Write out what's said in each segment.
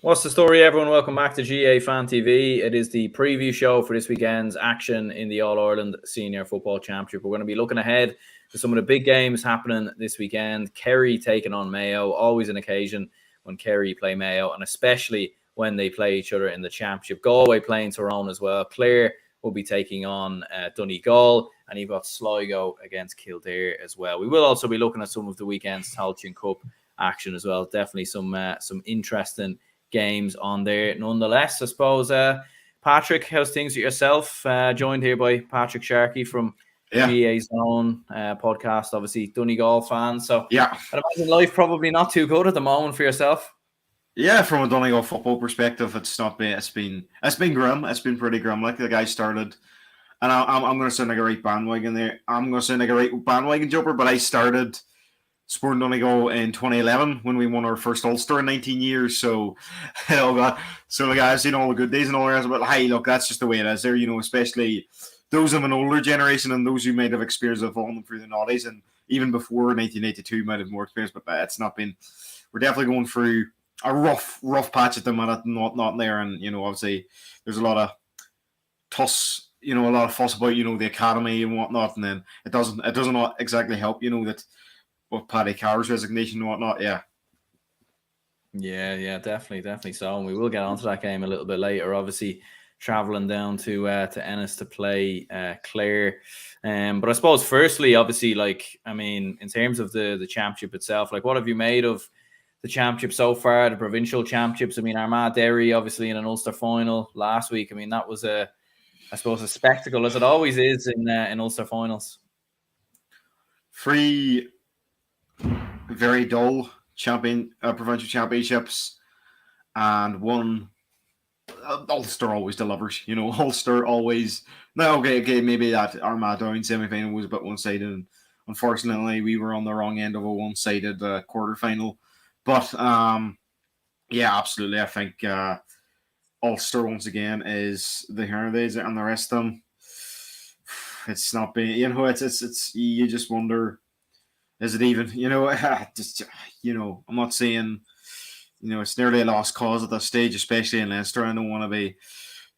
What's the story, everyone? Welcome back to GA Fan TV. It is the preview show for this weekend's action in the All-Ireland Senior Football Championship. We're going to be looking ahead to some of the big games happening this weekend. Kerry taking on Mayo, always an occasion when Kerry play Mayo, and especially when they play each other in the Championship. Galway playing Tyrone as well. Clare will be taking on Donegal, and you've got Sligo against Kildare as well. We will also be looking at some of the weekend's Tailteann Cup action as well. Definitely some interesting games on there. Nonetheless, I suppose, Patrick, how's things with yourself? Joined here by Patrick Sharkey from GA's own podcast, obviously Donegal fan. So I'd imagine life probably not too good at the moment for yourself. Yeah, from a Donegal football perspective, it's been grim. It's been pretty grim. Like the guy started, and I'm going to sound like a right bandwagon there. I'm going to sound like a right bandwagon jumper, but I started supporting Donegal in 2011 when we won our first Ulster in 19 years. So, like I've seen all the good days and all the rest. But hey, look, that's just the way it is there. Especially those of an older generation and those who might have experienced of falling through the noughties, and even before 1982 might have more experience. But it's not been. We're definitely going through a rough patch at the minute, not there, and obviously there's a lot of fuss about the academy and whatnot, and then it doesn't exactly help that. With Paddy Carr's resignation and whatnot, yeah, definitely so. And we will get onto that game a little bit later. Obviously, traveling down to Ennis to play Clare. But I suppose, firstly, obviously, in terms of the championship itself, what have you made of the championship so far? The provincial championships. Armagh Derry, obviously, in an Ulster final last week. That was a spectacle, as it always is in Ulster finals. Three very dull provincial championships, and one Ulster always delivers. Ulster always. No, okay, maybe that Armagh Down semi-final was a bit one-sided, and unfortunately we were on the wrong end of a one-sided quarter-final. But absolutely, I think Ulster once again is the heritage, and the rest of them, it's not been. It's you just wonder. Is it even? I'm not saying, it's nearly a lost cause at this stage, especially in Leinster. I don't want to be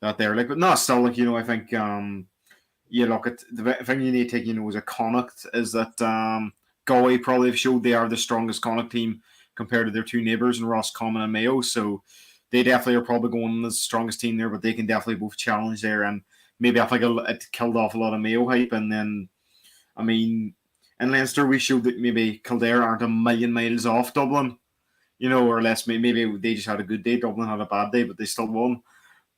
that there, but no, still, I think, look at the thing you need to take, as a Connacht is that Galway probably have showed they are the strongest Connacht team compared to their two neighbours in Roscommon and Mayo, so they definitely are probably going as the strongest team there, but they can definitely both challenge there, and maybe I think it killed off a lot of Mayo hype, and then, in Leinster, we showed that maybe Kildare aren't a million miles off Dublin, or less. Maybe they just had a good day. Dublin had a bad day, but they still won.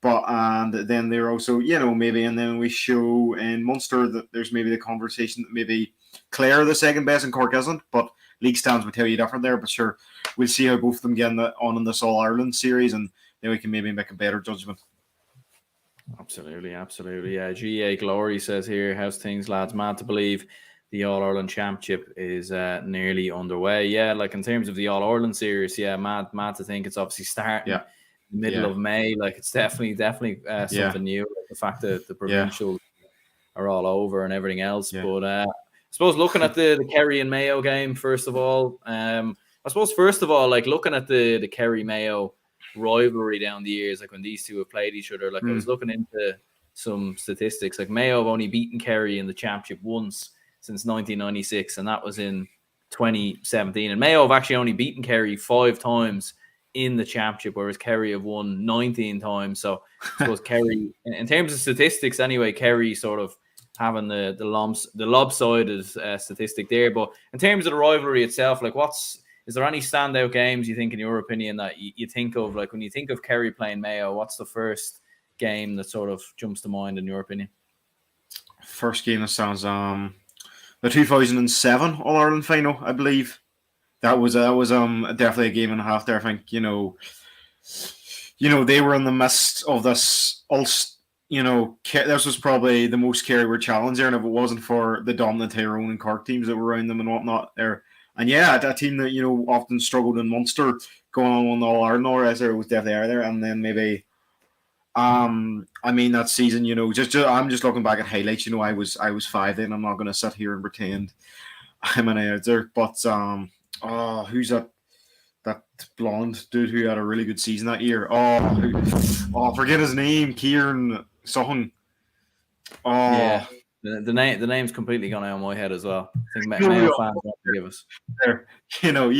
And then they're also, maybe, and then we show in Munster that there's maybe the conversation that maybe Clare are the second best and Cork isn't, but league stands would tell you different there. But sure, we'll see how both of them get on in this All-Ireland series, and then we can maybe make a better judgment. Absolutely. Yeah, GA Glory says here, how's things, lads? Mad to believe the All-Ireland Championship is nearly underway. Yeah, in terms of the All-Ireland series, mad to think it's obviously starting in the middle of May. It's definitely something new. The fact that the provincials are all over and everything else. Yeah. But I suppose looking at the Kerry and Mayo game, first of all, looking at the Kerry-Mayo rivalry down the years, when these two have played each other, I was looking into some statistics. Mayo have only beaten Kerry in the championship once since 1996, and that was in 2017. And Mayo have actually only beaten Kerry 5 times in the championship, whereas Kerry have won 19 times. So I suppose Kerry, in terms of statistics anyway, Kerry sort of having the lopsided statistic there. But in terms of the rivalry itself, is there any standout games you think, in your opinion, that you think of, when you think of Kerry playing Mayo, what's the first game that sort of jumps to mind in your opinion? First game that sounds the 2007 All-Ireland final, I believe. That was definitely a game and a half there. I think they were in the midst of this Ulster. This was probably the most Kerry were challenged there, and if it wasn't for the dominant Tyrone and Cork teams that were around them and whatnot there, and a team that often struggled in Munster going on All-Ireland or as there was definitely there, and then maybe. That season, I'm just looking back at highlights. I was 5 then. I'm not going to sit here and pretend I'm an editor. But who's that? that blonde dude who had a really good season that year. I forget his name. Kieran Sutton. Yeah, the name's completely gone out of my head as well. I think you know, Mayo fans won't forgive us. there. You know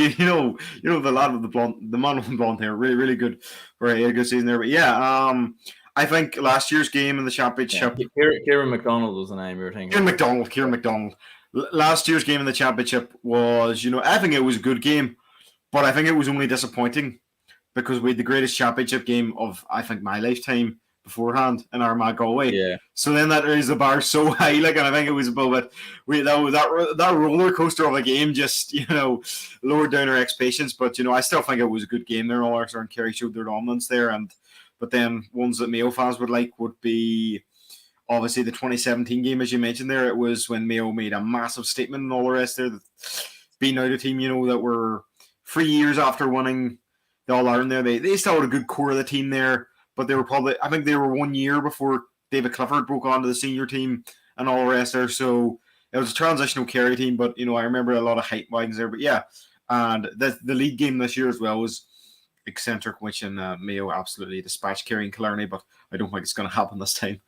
the lad with the man with the blonde hair, really, really good for a good season there. But yeah, I think last year's game in the Yeah, championship, Kieran McDonald was the name you were thinking. Kieran McDonald. Last year's game in the championship was, I think it was a good game, but I think it was only disappointing because we had the greatest championship game of, I think, my lifetime beforehand in Armagh Galway. Yeah. So then that raised the bar so high, and I think it was about that roller coaster of a game just lowered down our expectations. But I still think it was a good game there. All Arsenal and Kerry showed their dominance there, but then ones that Mayo fans would like would be obviously the 2017 game, as you mentioned there. It was when Mayo made a massive statement and all the rest there, being out a team that were 3 years after winning the All Ireland there. They still had a good core of the team there, but they were I think they were 1 year before David Clifford broke onto the senior team and all the rest there. So it was a transitional Kerry team, but I remember a lot of hype wagons there. But yeah, and the league game this year as well was eccentric, which Mayo absolutely dispatched Kerry and Kildare, but I don't think it's going to happen this time.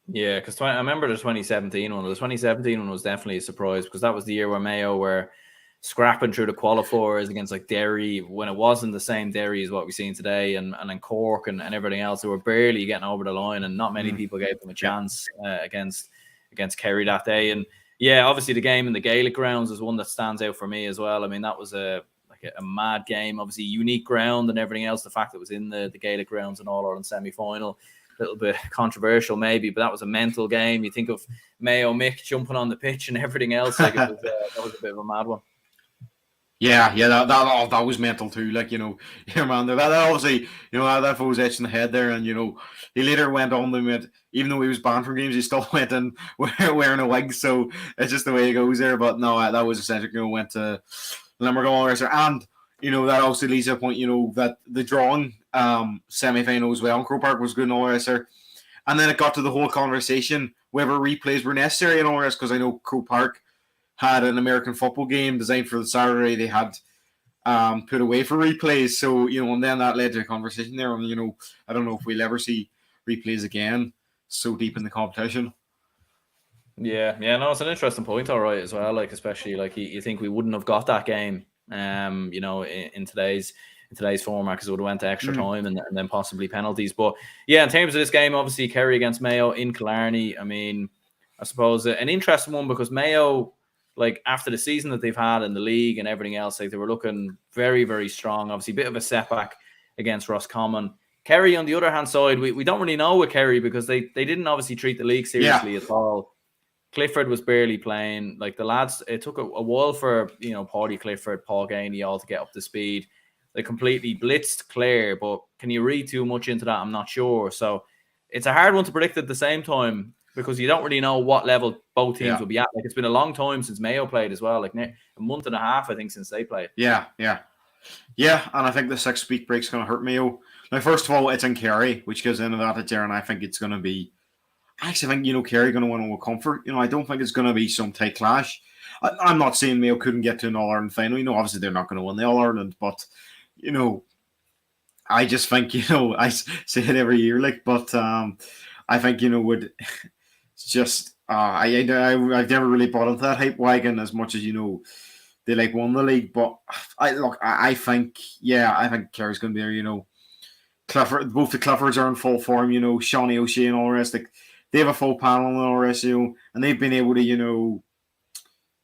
Yeah, because I remember the 2017 one. The 2017 one was definitely a surprise because that was the year where Mayo were scrapping through the qualifiers against like Derry when it wasn't the same Derry as what we've seen today, and then Cork and everything else. They were barely getting over the line, and not many people gave them a chance against Kerry that day. And yeah, obviously the game in the Gaelic grounds is one that stands out for me as well. I mean, that was a mad game, obviously unique ground and everything else. The fact that it was in the Gaelic grounds and All Ireland semi-final. A little bit controversial maybe, but that was a mental game. You think of Mayo Mick jumping on the pitch and everything else, like that was a bit of a mad one. Yeah, that was mental too. Like, man, that obviously, that was etched in the head there, and he later went on to even though he was banned from games, he still went in wearing a wig. So it's just the way it goes there. But no, that was essentially went to Limerick all rest, and that also leads to a point, that the drawing semi-final as well in Croke Park was good and all the rest there. And then it got to the whole conversation whether replays were necessary and all the rest, because I know Croke Park had an American football game designed for the Saturday. They had put away for replays. So, and then that led to a conversation there. And, I don't know if we'll ever see replays again so deep in the competition. Yeah, no, it's an interesting point, all right, as well. Like, especially like you think we wouldn't have got that game, in today's format because it would have went to extra time and then possibly penalties. But yeah, in terms of this game, obviously Kerry against Mayo in Killarney. I mean, I suppose an interesting one because Mayo, like after the season that they've had in the league and everything else, like they were looking very, very strong. Obviously, a bit of a setback against Roscommon. Kerry, on the other hand side, we don't really know with Kerry because they didn't obviously treat the league seriously at all. Clifford was barely playing. Like the lads, it took a while for Paudie Clifford, Paul Gainey all to get up to speed. They completely blitzed Clare, but can you read too much into that? I'm not sure. So it's a hard one to predict at the same time because you don't really know what level both teams will be at. Like it's been a long time since Mayo played as well, like a month and a half, I think, since they played. Yeah. And I think the 6-week break's going to hurt Mayo. Now, first of all, it's in Kerry, which goes into that there, and I think it's going to be. I actually think Kerry going to win with comfort. I don't think it's going to be some tight clash. I'm not saying Mayo couldn't get to an All Ireland final. Obviously they're not going to win the All Ireland, but I just think I say it every year, but I think would just I've never really bought into that hype wagon as much as they won the league, but I think Kerry's going to be there. Clifford, both the Cliffords are in full form. Shawnee O'Shea and all the rest. They have a full panel and all the rest. And they've been able to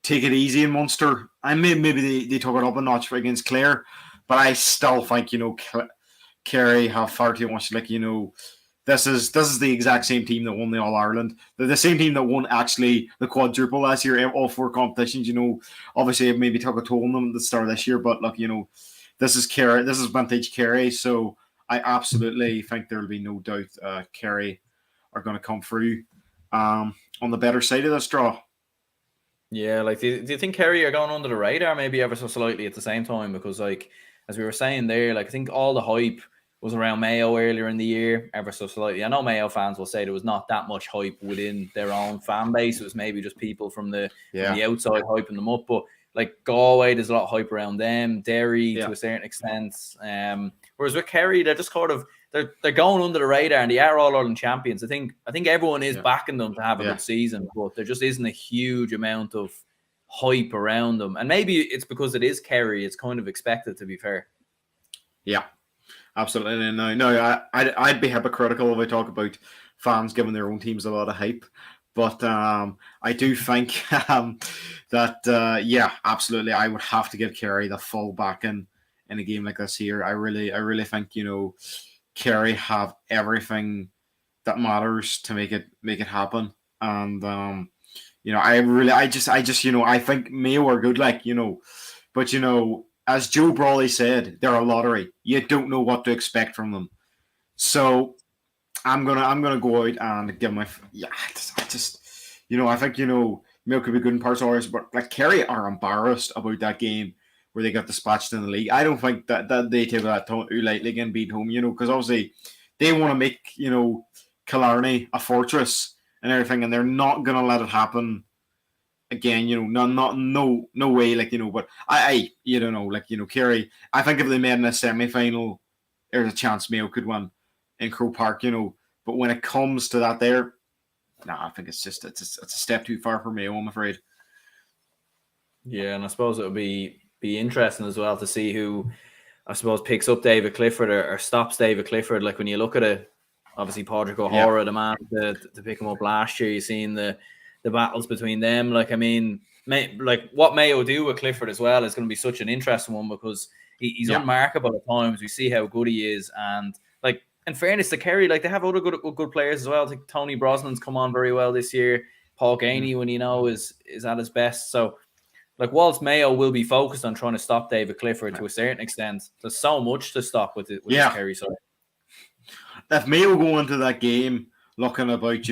take it easy in Munster. I maybe they took it up a notch against Clare, but I still think Kerry have far too much. This is the exact same team that won the All Ireland. They're the same team that won actually the quadruple last year, all 4 competitions. Obviously it maybe took a toll on them at the start of this year, but this is Kerry. This is vintage Kerry. So I absolutely think there will be no doubt Kerry are going to come through on the better side of this draw. Yeah, do you think Kerry are going under the radar maybe ever so slightly at the same time? Because as we were saying there, I think all the hype was around Mayo earlier in the year, ever so slightly. I know Mayo fans will say there was not that much hype within their own fan base. It was maybe just people from the outside hyping them up. But like Galway, there's a lot of hype around them. Derry to Yeah. a certain extent. Whereas with Kerry, they're just sort of they're going under the radar, and they are All Ireland champions. I think everyone is backing them to have a good season, but there just isn't a huge amount of hype around them. And maybe it's because it is Kerry. It's kind of expected, to be fair. Yeah, absolutely. No, I'd be hypocritical if I talk about fans giving their own teams a lot of hype. But I do think that, absolutely, I would have to give Kerry the full backing in a game like this here. I really think, Kerry have everything that matters to make it happen. And, I think Mayo are good, but, as Joe Brawley said, they're a lottery. You don't know what to expect from them. So I'm gonna go out and give my I think Mayo could be good in parts of but like Kerry are embarrassed about that game where they got dispatched in the league. I don't think that they take that too lightly again, beat home, because obviously they want to make Killarney a fortress and everything, and they're not gonna let it happen again. No way, but I don't know, Kerry. I think if they made in a semi-final, there's a chance Mayo could win in Croke Park, but when it comes to that there, I think it's a step too far for Mayo, I'm afraid. Yeah, and I suppose it would be interesting as well to see who, I suppose, picks up David Clifford or stops David Clifford. Like when you look at it, obviously Padraig O'Hara, the man to pick him up last year, you've seen the battles between them. Like, I mean, what Mayo do with Clifford as well is going to be such an interesting one because he's unmarkable at times. We see how good he is, and like in fairness to Kerry, like they have other good players as well. I think Tony Brosnan's come on very well this year. Paul Ganey, when is at his best. So, like, whilst Mayo will be focused on trying to stop David Clifford to a certain extent, there's so much to stop with this Kerry side. If Mayo go into that game looking about,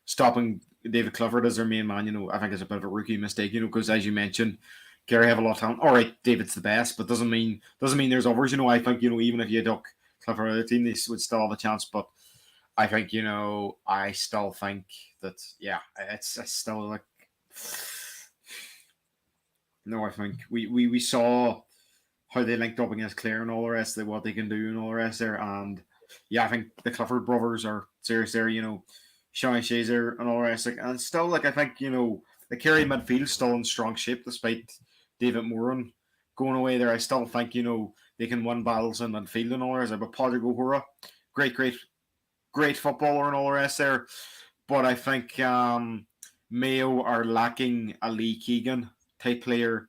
stopping David Clifford as their main man, I think it's a bit of a rookie mistake, because as you mentioned, Kerry have a lot of talent. All right, David's the best, but doesn't mean there's others. I think, even if you took Clifford out of the team, they would still have a chance. But I think, I still think that, it's still like. No, I think we saw how they linked up against Clare and all the rest of what they can do and all the rest there. And I think the Clifford brothers are serious there, Sean Shazer and all the rest. And still, I think, the Kerry midfield still in strong shape despite David Moran going away there. I still think, they can win battles in midfield and all the rest. But Padraig O'Hara, great footballer and all the rest there. But I think Mayo are lacking a Lee Keegan type player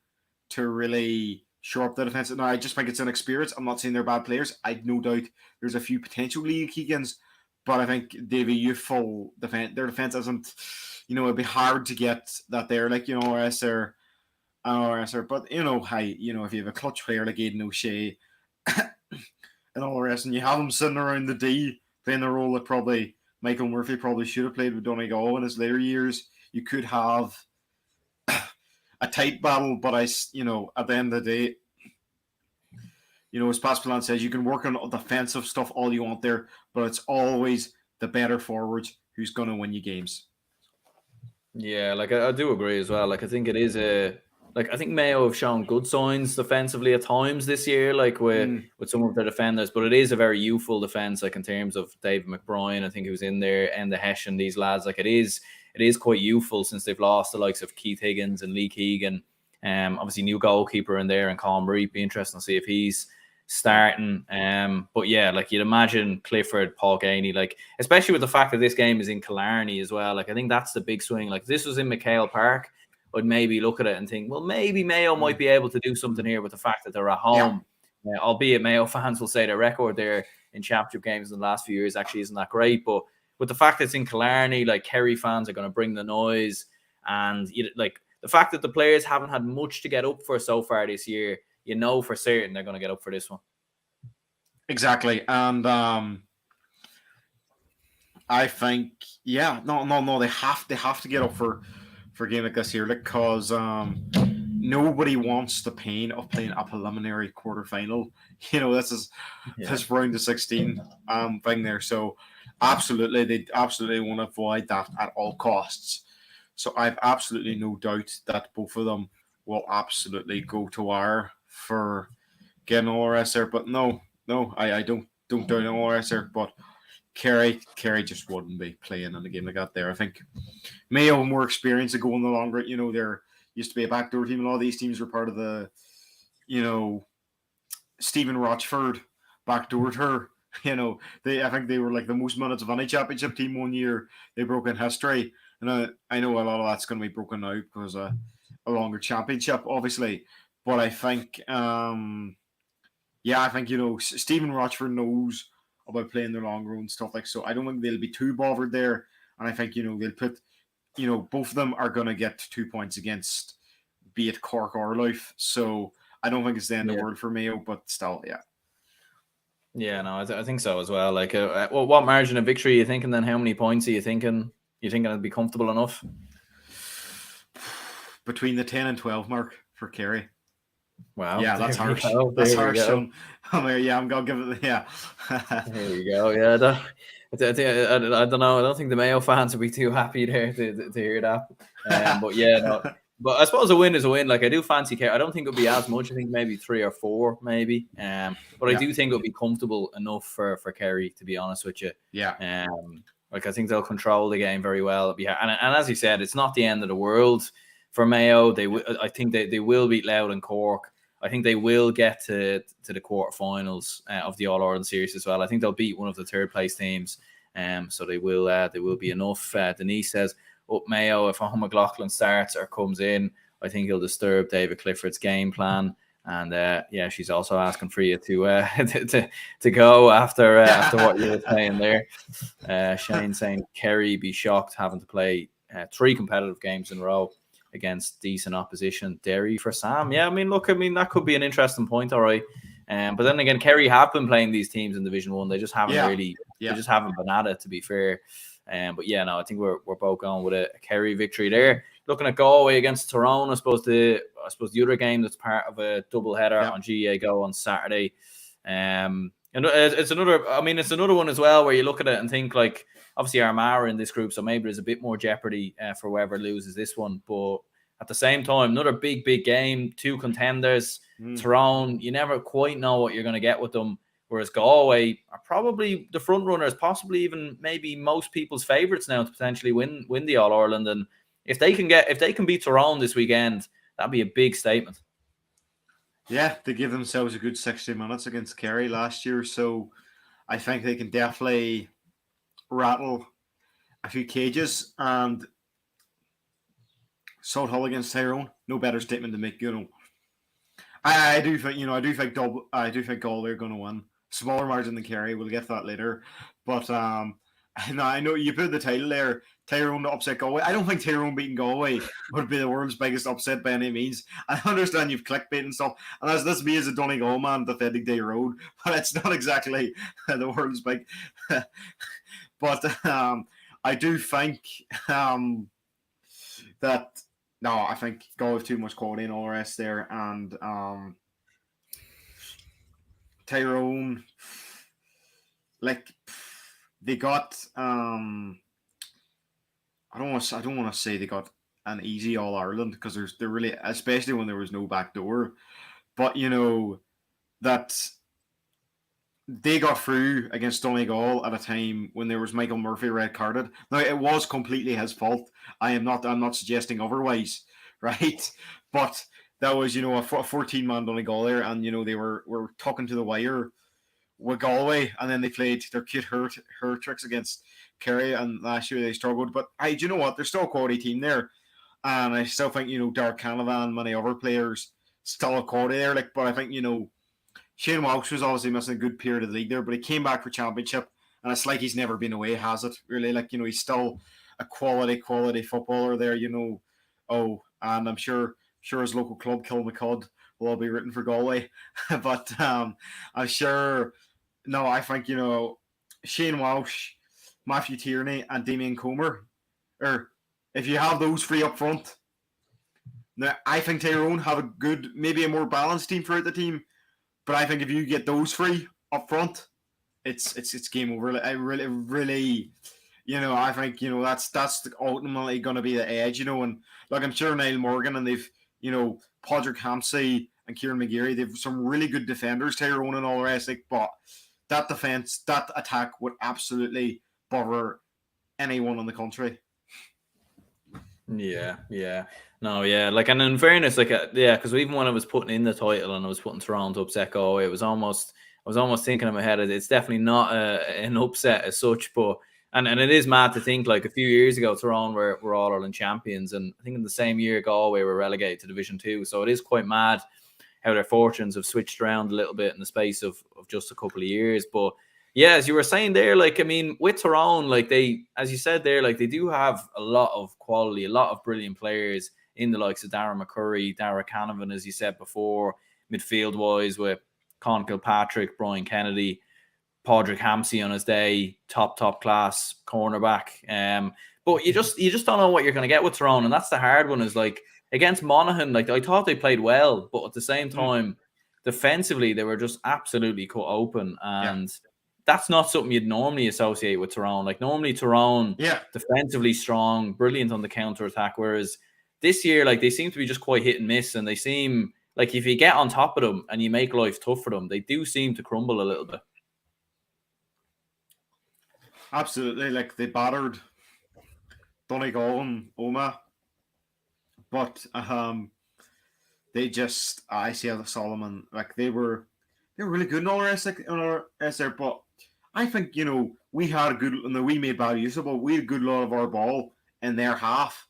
to really shore up the defence. Now, I just think it's inexperience. I'm not saying they're bad players. I've no doubt there's a few potential Lee Keegans, but I think they've a youthful defence. Their defence isn't, it'd be hard to get that there, but, if you have a clutch player like Aidan O'Shea and all the rest, and you have him sitting around the D playing the role that probably Michael Murphy probably should have played with Donegal in his later years, you could have a tight battle, but at the end of the day, as Pascalan says, you can work on defensive stuff all you want there, but it's always the better forwards who's going to win you games. Yeah, I do agree as well. I think it is I think Mayo have shown good signs defensively at times this year, with some of their defenders, but it is a very youthful defense, in terms of David McBrien, I think he was in there, and the Hesh and these lads, it is quite youthful since they've lost the likes of Keith Higgins and Lee Keegan. Obviously new goalkeeper in there and Colin Reed. Be interesting to see if he's starting. But yeah, you'd imagine Clifford, Paul Ganey, especially with the fact that this game is in Killarney as well. I think that's the big swing. If this was in McHale Park, I'd maybe look at it and think, well, maybe Mayo might be able to do something here with the fact that they're at home. Yeah. Albeit Mayo fans will say their record there in championship games in the last few years actually isn't that great. But with the fact that it's in Killarney, Kerry fans are going to bring the noise. And the fact that the players haven't had much to get up for so far this year, for certain they're going to get up for this one. Exactly. And I think, they have to get up for a game like this here, because nobody wants the pain of playing a preliminary quarterfinal. This round of 16 thing there. So they absolutely want to avoid that at all costs. So I've absolutely no doubt that both of them will absolutely go to wire for getting ORS there. But no, I don't doubt ORS there. But Kerry just wouldn't be playing in a game like that there. I think Mayo more experience of going the longer. There used to be a backdoor team, and all these teams were part of the, Stephen Rochford backdoored her. I think they were like the most minutes of any championship team one year. They broke in history, and I know a lot of that's going to be broken now because a longer championship, obviously. But I think, I think Stephen Rochford knows about playing the long run and stuff like so. I don't think they'll be too bothered there, and I think they'll put, both of them are going to get 2 points against, be it Cork or Louth. So I don't think it's the end of the world for Mayo, but still, yeah. Yeah, no, I think so as well. Like, well, what margin of victory are you thinking then? How many points are you thinking? You thinking it'll be comfortable enough? Between the 10 and 12 mark for Kerry. Wow. Yeah, that's harsh. That's harsh. I'm going to give it, yeah. There you go. Yeah, I don't know. I don't think the Mayo fans would be too happy there to hear that. But yeah, no. But I suppose a win is a win. Like, I do fancy Kerry. I don't think it'll be as much. I think maybe 3 or 4, maybe. But I do think it'll be comfortable enough for Kerry, to be honest with you. Yeah. Like, I think they'll control the game very well. And as you said, it's not the end of the world for Mayo. I think they will beat Louth and Cork. I think they will get to the quarterfinals of the All-Ireland series as well. I think they'll beat one of the third place teams. So they will be enough. Denise says, up Mayo, if Owen McLaughlin starts or comes in, I think he'll disturb David Clifford's game plan. And she's also asking for you to go after what you were saying there. Shane saying Kerry be shocked having to play 3 competitive games in a row against decent opposition. Derry for Sam. Yeah, that could be an interesting point, all right. But then again, Kerry have been playing these teams in Division 1. They just haven't they just haven't been at it, to be fair. But yeah, no, I think we're both going with a Kerry victory there. Looking at Galway against Tyrone, I suppose the other game that's part of a double header on GA Go on Saturday. And it's another one as well where you look at it and think, like, obviously Armagh are in this group, so maybe there's a bit more jeopardy for whoever loses this one. But at the same time, another big game, 2 contenders. Tyrone, you never quite know what you're going to get with them. Whereas Galway are probably the front runners, possibly even maybe most people's favourites now to potentially win the All Ireland. And if they can beat Tyrone this weekend, that'd be a big statement. Yeah, they give themselves a good 60 minutes against Kerry last year, so I think they can definitely rattle a few cages. And Salt Hull against Tyrone, no better statement to make. I do think Galway are going to win. Smaller margin than Kerry. We'll get to that later. But I know you put the title there, Tyrone to upset Galway. I don't think Tyrone beating Galway would be the world's biggest upset by any means. I understand you've clickbait and stuff, and that's me as a Donegal man defending Day Road, but it's not exactly the world's big. But I do think that. No, I think Galway have too much quality and all the rest there, and Tyrone, like, they got I don't want to say they got an easy All Ireland, because they're really, especially when there was no backdoor, but that they got through against Donegal at a time when there was Michael Murphy red carded. Now, it was completely his fault. I'm not suggesting otherwise, right? But that was, a 14-man Donegal there, and they were talking to the wire with Galway, and then they played their cute her tricks against Kerry, and last year they struggled. But do you know what? There's still a quality team there, and I still think Derek Canavan, many other players, still a quality there. But I think Shane Walsh was obviously missing a good period of the league there, but he came back for championship, and it's like he's never been away, has it? Really, he's still a quality footballer there. And I'm sure his local club, Kilmacud, will all be rooting for Galway, but I'm sure. No, I think Shane Walsh, Matthew Tierney, and Damien Comer, or if you have those 3 up front, now I think Tyrone have a good, maybe a more balanced team throughout the team. But I think if you get those 3 up front, it's game over. I really, I think that's ultimately going to be the edge. And I'm sure Niall Morgan, and they've Padraig Hampsey and Kieran McGeary, they've some really good defenders, Tyrone and all the rest. But that defense, that attack would absolutely bother anyone in the country. Yeah. No, yeah. Like, and in fairness, like, because even when I was putting in the title and I was putting Tyrone to upset Galway, I was almost thinking in my head, it's definitely not an upset as such, but and it is mad to think, like, a few years ago, Tyrone were All Ireland champions, and I think in the same year Galway were relegated to Division 2. So it is quite mad how their fortunes have switched around a little bit in the space of just a couple of years. But yeah, as you were saying there, like, I mean, with Tyrone, like, they, as you said there, like, they do have a lot of quality, a lot of brilliant players in the likes of Darren McCurry, Dara Canavan, as you said before, midfield-wise with Con Kilpatrick, Brian Kennedy, Padraig Hampsey on his day, top class cornerback. But you just don't know what you're going to get with Tyrone, and that's the hard one. Is like against Monaghan, like, I thought they played well, but at the same time, defensively they were just absolutely cut open, and that's not something you'd normally associate with Tyrone. Like, normally Tyrone, defensively strong, brilliant on the counter attack, whereas this year, like, they seem to be just quite hit and miss, and they seem like if you get on top of them and you make life tough for them, they do seem to crumble a little bit. Absolutely, like, they battered Donegal and Oma, but they just ICL Solomon, like, they were really good in all the rest there. But I think we had a good, and we made bad use of it. We had a good lot of our ball in their half,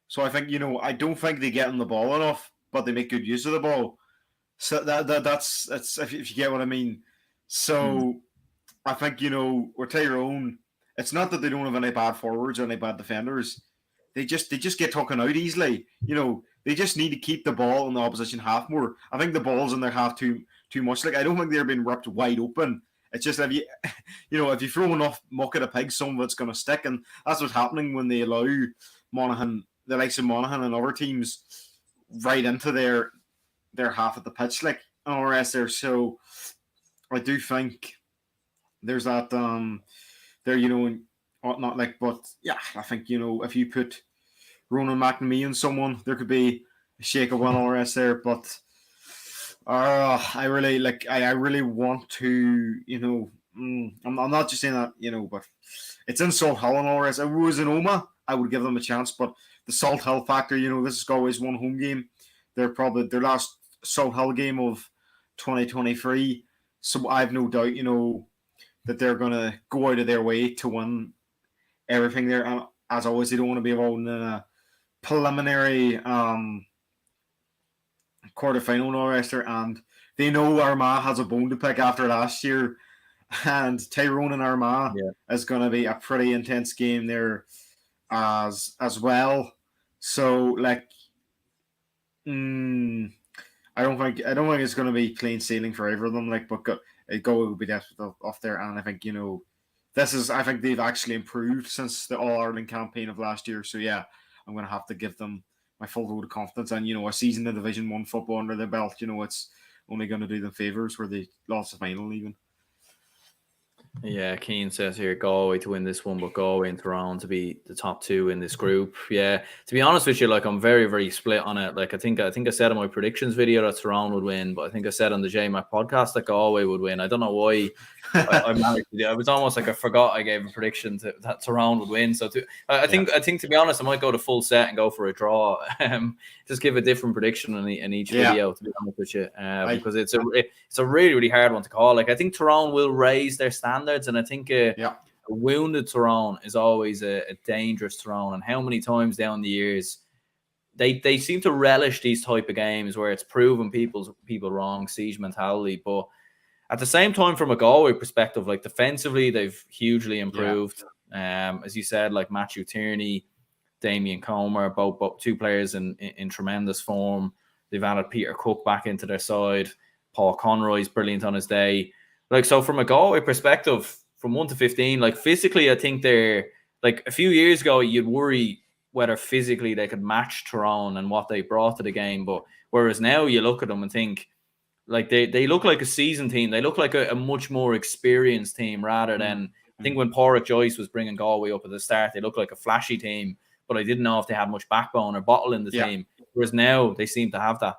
so I think I don't think they get on the ball enough, but they make good use of the ball. So that's if you get what I mean. So I think with Tyrone, it's not that they don't have any bad forwards or any bad defenders. They just get taken out easily. They just need to keep the ball in the opposition half more. I think the ball's in their half too much. Like, I don't think they're being ripped wide open. It's just if you throw enough muck at a pig, some of it's going to stick, and that's what's happening when they allow Monaghan, the likes of Monaghan and other teams, right into their half of the pitch, like, and all the rest there. So I do think there's that there, and whatnot, like, but yeah, I think if you put Ronan McNamee and someone, there could be a shake of one all the rest there. But I really want to, I'm not just saying that, but it's in Salt Hill and all the rest. If it was in Oma, I would give them a chance, but the Salt Hill factor, this is Galway's one home game. They're probably their last Salt Hill game of 2023. So I have no doubt, that they're going to go out of their way to win everything there. And as always, they don't want to be involved in a preliminary quarterfinal and all the rest there. And they know Armagh has a bone to pick after last year. And Tyrone and Armagh is going to be a pretty intense game there as well. So, like, I don't think it's going to be plain sailing for either of them. Like, but Galway will be definitely off there, and I think I think they've actually improved since the All Ireland campaign of last year. So yeah, I'm going to have to give them my full vote of confidence, and a season of Division 1 football under their belt. It's only going to do them favours where they lost the final even. Yeah, Keane says here Galway to win this one, but Galway and Tyrone to be the top two in this group. Yeah, to be honest with you, like, I'm very, very split on it. Like, I think I said in my predictions video that Tyrone would win, but I think I said on the JMac podcast that Galway would win. I don't know why. I was almost like I forgot I gave a prediction that Tyrone would win. So I think to be honest, I might go to full set and go for a draw. Just give a different prediction in each video, to be honest with you, because it's a really, really hard one to call. Like, I think Tyrone will raise their standards, and I think a wounded Tyrone is always a dangerous Tyrone. And how many times down the years they seem to relish these type of games where it's proven people wrong, siege mentality, but at the same time, from a Galway perspective, like, defensively, they've hugely improved. As you said, like, Matthew Tierney, Damien Comer, both two players in tremendous form. They've added Peter Cook back into their side. Paul Conroy's brilliant on his day. Like, so from a Galway perspective, from 1 to 15, like, physically, I think they're, like, a few years ago, you'd worry whether physically they could match Tyrone and what they brought to the game. But whereas now you look at them and think, like, they look like a seasoned team. They look like a much more experienced team rather than, I think when Pádraig Joyce was bringing Galway up at the start, they looked like a flashy team, but I didn't know if they had much backbone or bottle in the team. whereas now they seem to have that.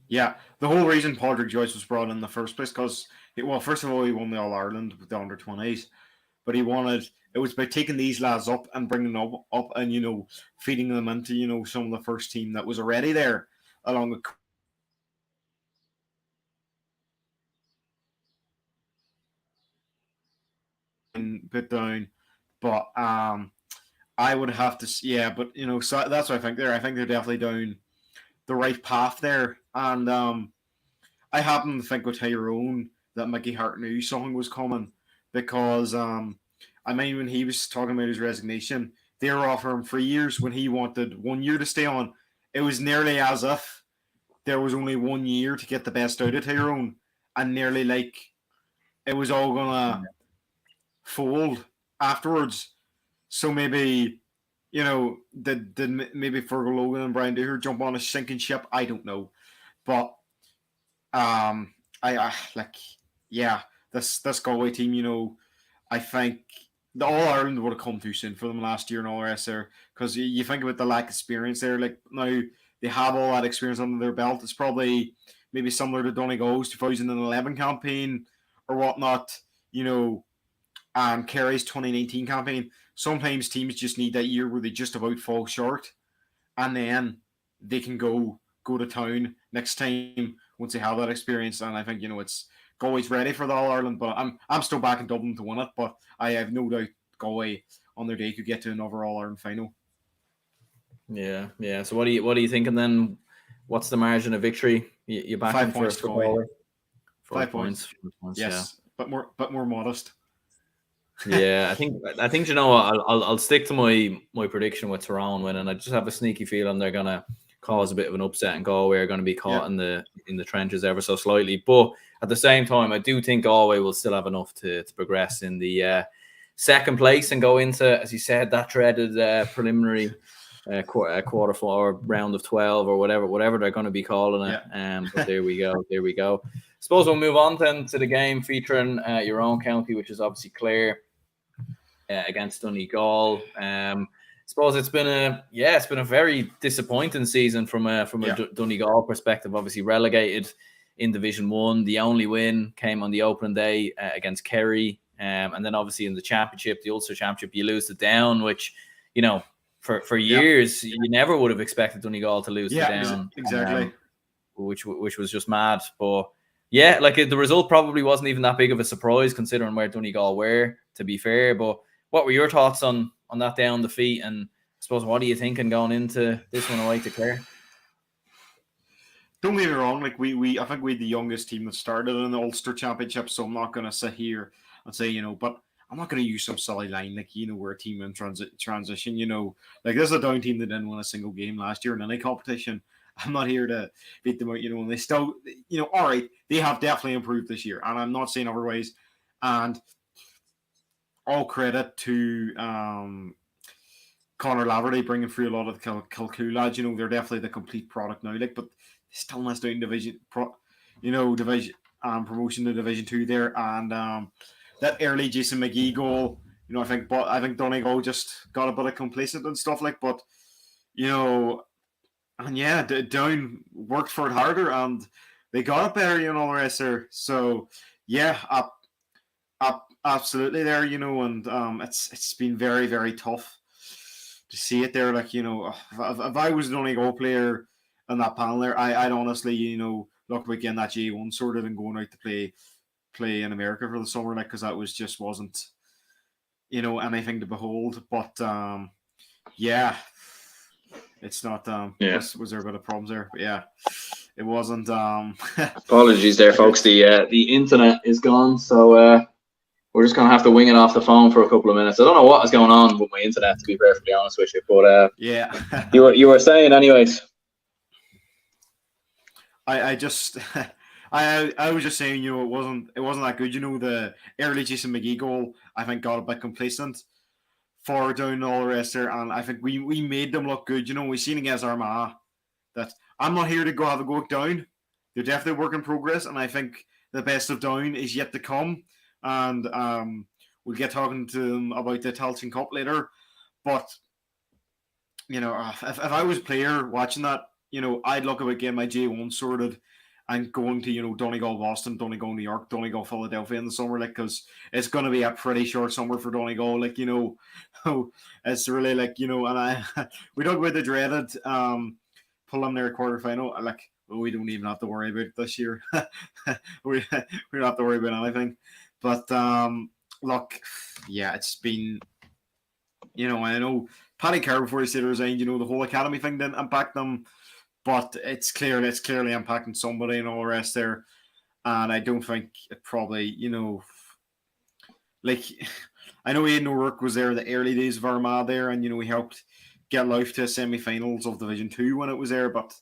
Yeah, the whole reason Padraig Joyce was brought in the first place because, well, first of all, he won the All Ireland with the under-20s, but it was by taking these lads up and bringing them up and feeding them into some of the first team that was already there, along with bit down, but I would have to, yeah, but so that's what I think there. I think they're definitely down the right path there, and I happen to think with Tyrone that Mickey Hart knew something was coming because I mean when he was talking about his resignation, they were offering him 3 years when he wanted 1 year to stay on. It was nearly as if there was only 1 year to get the best out of Tyrone, and nearly like it was all gonna fold afterwards. So maybe did maybe Fergal Logan and Brian Dooher jump on a sinking ship? I don't know, but I like, yeah, this Galway team, I think the All Ireland would have come too soon for them last year and all the rest there because you think about the lack of experience there. Like now they have all that experience under their belt. It's probably maybe similar to Donegal's 2011 campaign or whatnot, and Kerry's 2019 campaign. Sometimes teams just need that year where they just about fall short, and then they can go to town next time once they have that experience. And I think it's Galway's ready for the All Ireland, but I'm still backing Dublin to win it. But I have no doubt Galway on their day could get to another All Ireland final. Yeah. So what are you thinking then? What's the margin of victory? You back 5 points for Galway. 5 points. Yes, yeah. but more modest. Yeah, I think I'll stick to my prediction with Tyrone winning. I just have a sneaky feeling they're gonna cause a bit of an upset, and Galway are going to be caught in the trenches ever so slightly. But at the same time, I do think Galway will still have enough to progress in the second place and go into, as you said, that dreaded preliminary quarter or round of 12 or whatever they're going to be calling it. Yeah. But there we go. Suppose we'll move on then to the game featuring your own county, which is obviously Clare against Donegal. Suppose it's been a very disappointing season from a Donegal perspective. Obviously relegated in Division 1. The only win came on the opening day against Kerry, and then obviously in the championship, the Ulster Championship, you lose to Down, which for years you never would have expected Donegal to lose to Down. Exactly. Which was just mad, but. Yeah, like the result probably wasn't even that big of a surprise considering where Donegal were, to be fair. But what were your thoughts on that Down defeat? And I suppose what are you thinking going into this one away to Clare? Don't get me wrong, like I think we're the youngest team that started in the Ulster Championship, so I'm not going to sit here and say, but I'm not going to use some silly line like, we're a team in transition, like this is a Down team that didn't win a single game last year in any competition. I'm not here to beat them out, and they still, all right, they have definitely improved this year, and I'm not saying otherwise. And all credit to Conor Laverty bringing through a lot of the Kilcoo lads. They're definitely the complete product now. Like, but they still missed out in division promotion to Division 2 there, and that early Jason McGee goal. I think Donegal just got a bit of complacent and stuff like, but and yeah, Down worked for it harder, and they got it better, all the rest there. So yeah, absolutely there, and it's been very, very tough to see it there. Like, if I was an Donegal player in that panel there, I'd honestly, look about getting that J1 sorted and going out to play in America for the summer, like, because that wasn't anything to behold. But yeah. It's not. Was there a bit of problems there? But yeah, it wasn't. Apologies there, folks. The internet is gone, so we're just gonna have to wing it off the phone for a couple of minutes. I don't know what is going on with my internet, to be perfectly honest with you. But yeah, you were saying, anyways. I just I was just saying, it wasn't that good. The early Jason McGee goal, I think, got a bit complacent. Far down and all the rest there, and I think we made them look good. We've seen against Armagh that I'm not here to go have a go at Down. They're definitely a work in progress, and I think the best of Down is yet to come. And we'll get talking to them about the Tailteann Cup later. But if I was a player watching that, I'd look about getting my J1 sorted and going to, Donegal, Boston, Donegal, New York, Donegal, Philadelphia in the summer, because it's going to be a pretty short summer for Donegal, it's really and we talk about the dreaded preliminary quarterfinal, well, we don't even have to worry about this year. we don't have to worry about anything. But look, yeah, it's been, I know Paddy Kerr, before he said he resigned, the whole academy thing didn't impact them, but it's clearly impacting somebody and all the rest there. And I don't think it probably, I know Aidan O'Rourke was there in the early days of Armagh there, and he helped get Louth to semi-finals of Division 2 when it was there, but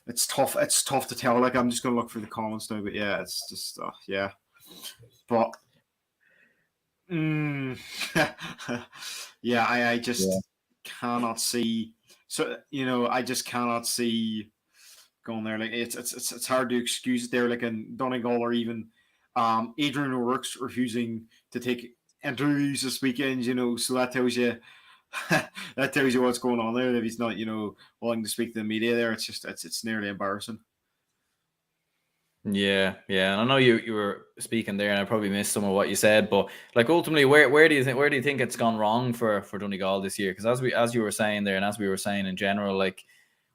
it's tough. It's tough to tell. I'm just going to look through the comments now, but yeah, it's just yeah. But yeah, I just cannot see. So I just cannot see going there. It's hard to excuse it there. In Donegal, or even Adrian O'Rourke's refusing to take interviews this weekend. So that tells you. That tells you what's going on there. If he's not, willing to speak to the media there, it's nearly embarrassing. Yeah, and I know you were speaking there, and I probably missed some of what you said, but ultimately, where do you think it's gone wrong for Donegal this year? Because as you were saying there, and as we were saying in general,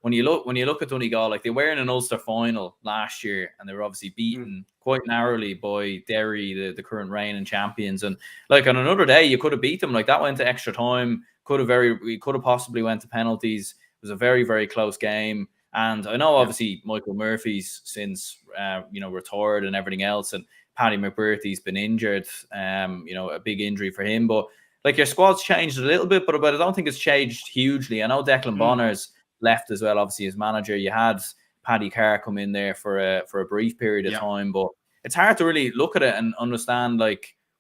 when you look at Donegal, they were in an Ulster final last year, and they were obviously beaten quite narrowly by Derry, the current reigning champions, and on another day you could have beat them. That went to extra time. We could have possibly went to penalties. It was a very, very close game. And I know, obviously, Michael Murphy's since, retired and everything else. And Paddy McBurthy's been injured, a big injury for him. But, your squad's changed a little bit, but I don't think it's changed hugely. I know Declan Bonner's left as well, obviously, as manager. You had Paddy Carr come in there for a brief period of time. But it's hard to really look at it and understand,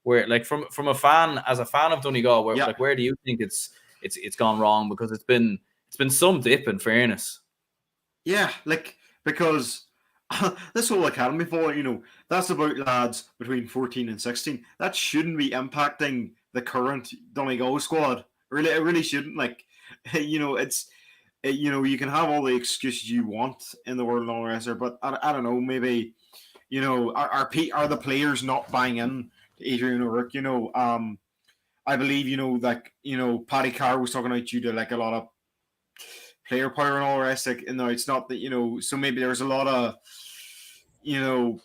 where, from a fan, as a fan of Donegal, where do you think it's gone wrong? Because it's been some dip, in fairness. Yeah, because this whole academy fall, that's about lads between 14 and 16. That shouldn't be impacting the current Donegal squad. It really shouldn't. It's you can have all the excuses you want in the world and all the rest there, but I don't know, maybe are the players not buying in to Adrian O'Rourke? I believe Paddy Carr was talking about due to a lot of player power and all the rest. It's not that so maybe there's a lot of now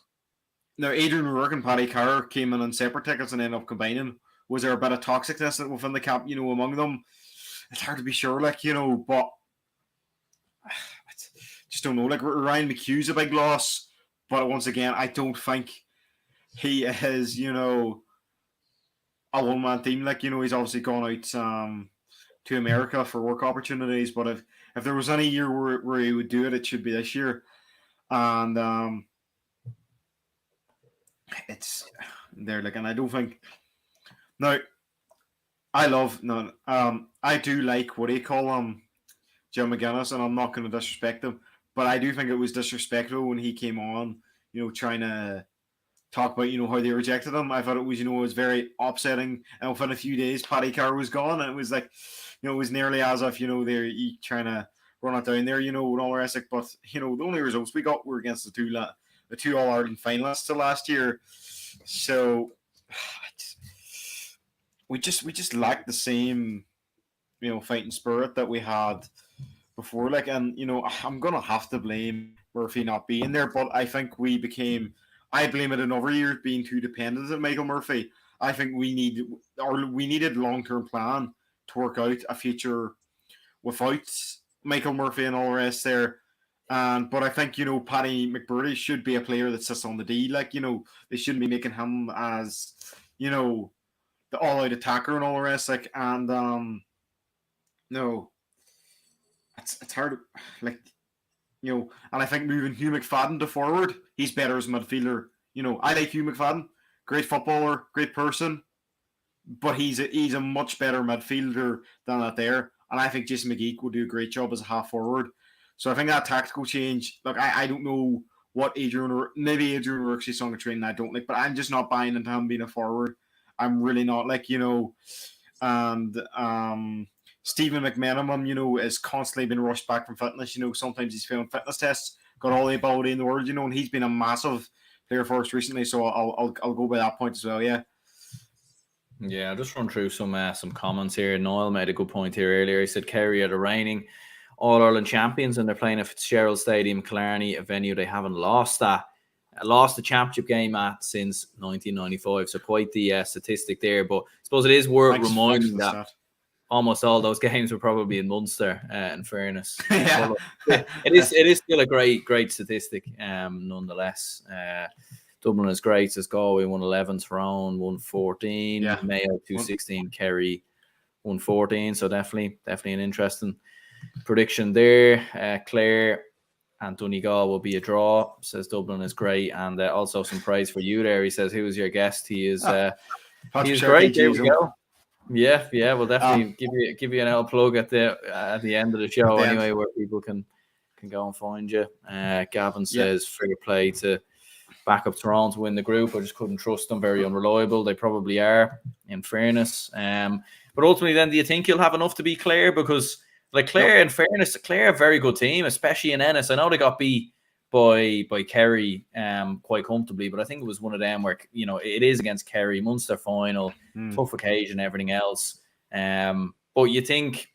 Adrian O'Rourke and Paddy Carr came in on separate tickets and ended up combining. Was there a bit of toxicness within the camp, among them? It's hard to be sure, but I just don't know. Ryan McHugh's a big loss, but once again, I don't think he is, a one-man team. He's obviously gone out to America for work opportunities, but if there was any year where he would do it, it should be this year. And it's there, and I don't think now. I do like what do you call him, Jim McGuinness, and I'm not going to disrespect him, but I do think it was disrespectful when he came on, trying to talk about, how they rejected him. I thought it was, it was very upsetting. And within a few days, Paddy Carr was gone, and it was it was nearly as if, they're trying to run it down there, and all the rest. But, the only results we got were against the two All-Ireland finalists last year. So we just lacked the same, fighting spirit that we had before. And, I'm going to have to blame Murphy not being there, but I think I blame it in other years being too dependent on Michael Murphy. I think we needed long-term plan to work out a future without Michael Murphy and all the rest there. But I think, Paddy McBurthy should be a player that sits on the D. They shouldn't be making him as, the all-out attacker and all the rest. No, it's hard. And I think moving Hugh McFadden to forward, he's better as a midfielder. I like Hugh McFadden, great footballer, great person, but he's a much better midfielder than that there. And I think Jason McGeek will do a great job as a half forward. So I think that tactical change, I don't know what Adrian O'Rourke's his song of training I don't like, but I'm just not buying into him being a forward. I'm really not and Stephen McMenamin, is constantly been rushed back from fitness. Sometimes he's failing fitness tests, got all the ability in the world, and he's been a massive player for us recently. So I'll go by that point as well. Yeah. Yeah, I'll just run through some comments here. Noel made a good point here earlier. He said Kerry are the reigning All-Ireland champions and they're playing at Fitzgerald Stadium, Killarney, a venue they haven't lost the championship game at since 1995. So quite the statistic there. But I suppose it is worth reminding that almost all those games were probably in Munster, in fairness. Yeah. It is still a great statistic, nonetheless. Dublin is great, says Galway 111, Tyrone 114, Mayo 216, Kerry 114. So definitely an interesting prediction there. Clare and Donegal will be a draw, says Dublin is great. And also some praise for you there. He says, who is your guest? He is he's great. There we go. Yeah, we'll definitely give you an L plug at the end of the show anyway, where people can go and find you. Gavin says fair play to back up Tyrone to win the group. I just couldn't trust them. Very unreliable. They probably are, in fairness. But ultimately, then, do you think you'll have enough to beat Clare? Because Clare, in fairness, Clare are a very good team, especially in Ennis. I know they got beat by Kerry quite comfortably, but I think it was one of them where it is against Kerry, Munster final, tough occasion, everything else. But you think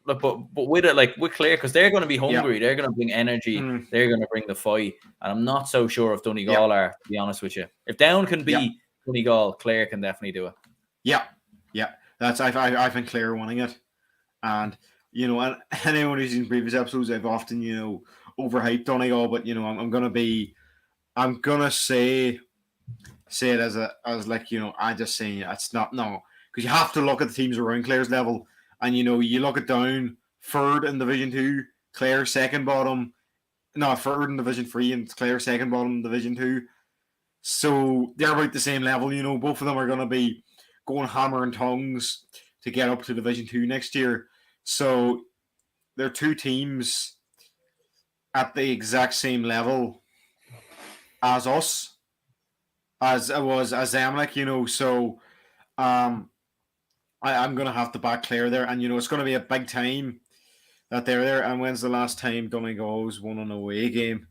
but with it, with Clare, because they're going to be hungry, they're going to bring energy, they're going to bring the fight, and I'm not so sure if Donegal are, to be honest with you. If Down can beat Donegal, Clare can definitely do it. Yeah. That's I think Clare are winning it, and and anyone who's seen previous episodes, I've often overhyped Donegal, but I'm gonna say it as I just say it's not because you have to look at the teams around Clare's level. And, you look at Down, third in Division 2, Clare second bottom. No, third in Division 3 and Clare second bottom in Division 2. So they're about the same level. Both of them are going to be going hammer and tongs to get up to Division 2 next year. So they're two teams at the exact same level as us, as them. So I'm going to have to back Clare there. And, it's going to be a big time that they're there. And when's the last time Donegal's won an away game?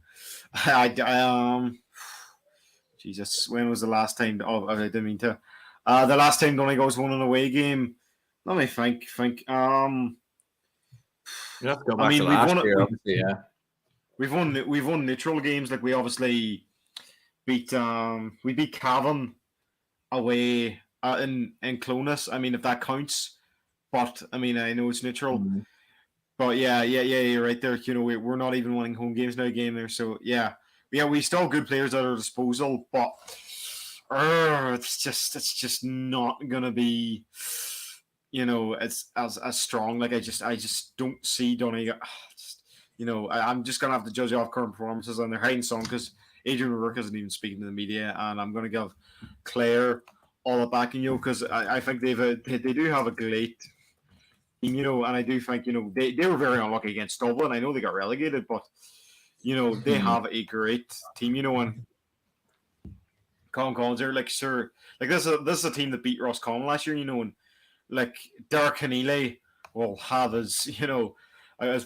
Jesus, when was the last time? Oh, I didn't mean to. The last time Donegal's won an away game. Let me think. You have to go back to last year, obviously, yeah. We've won neutral games. We obviously beat Cavan away in Clonus. I mean, if that counts, but I know it's neutral. But yeah, you're right there. We're not even winning home games now. Game there, so yeah, we still have good players at our disposal, but it's just not gonna be, it's as strong. I just don't see Donegal. I'm just gonna have to judge off current performances, and they're hiding some because Adrian Rourke isn't even speaking to the media, and I'm gonna give Clare all the backing, because I think they do have a great team, and I do think, they were very unlucky against Dublin. I know they got relegated, but, they have a great team, and Colin Collins there, this is a team that beat Roscommon last year, and, Derek Keneally will have his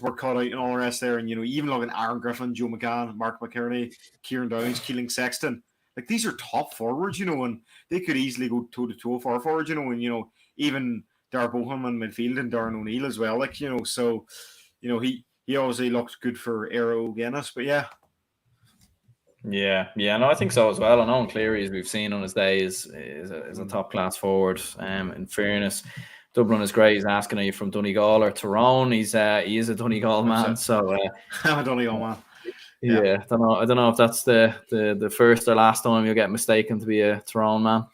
work cut out and all the rest there, and, even looking at Aaron Griffin, Joe McGann, Mark McKerney, Kieran Downs, Keeling Sexton, these are top forwards, and they could easily go toe-to-toe for forwards, and, even Dar Bohan in midfield and Darren O'Neill as well, so, he obviously looked good for Aero Guinness, but yeah. Yeah, no, I think so as well. I know Cleary, as we've seen on his day, is a top-class forward, in fairness. Dublin is great. He's asking, are you from Donegal or Tyrone? He is a Donegal man, so... I'm a Donegal man. Yeah, I don't know if that's the first or last time you'll get mistaken to be a Tyrone man.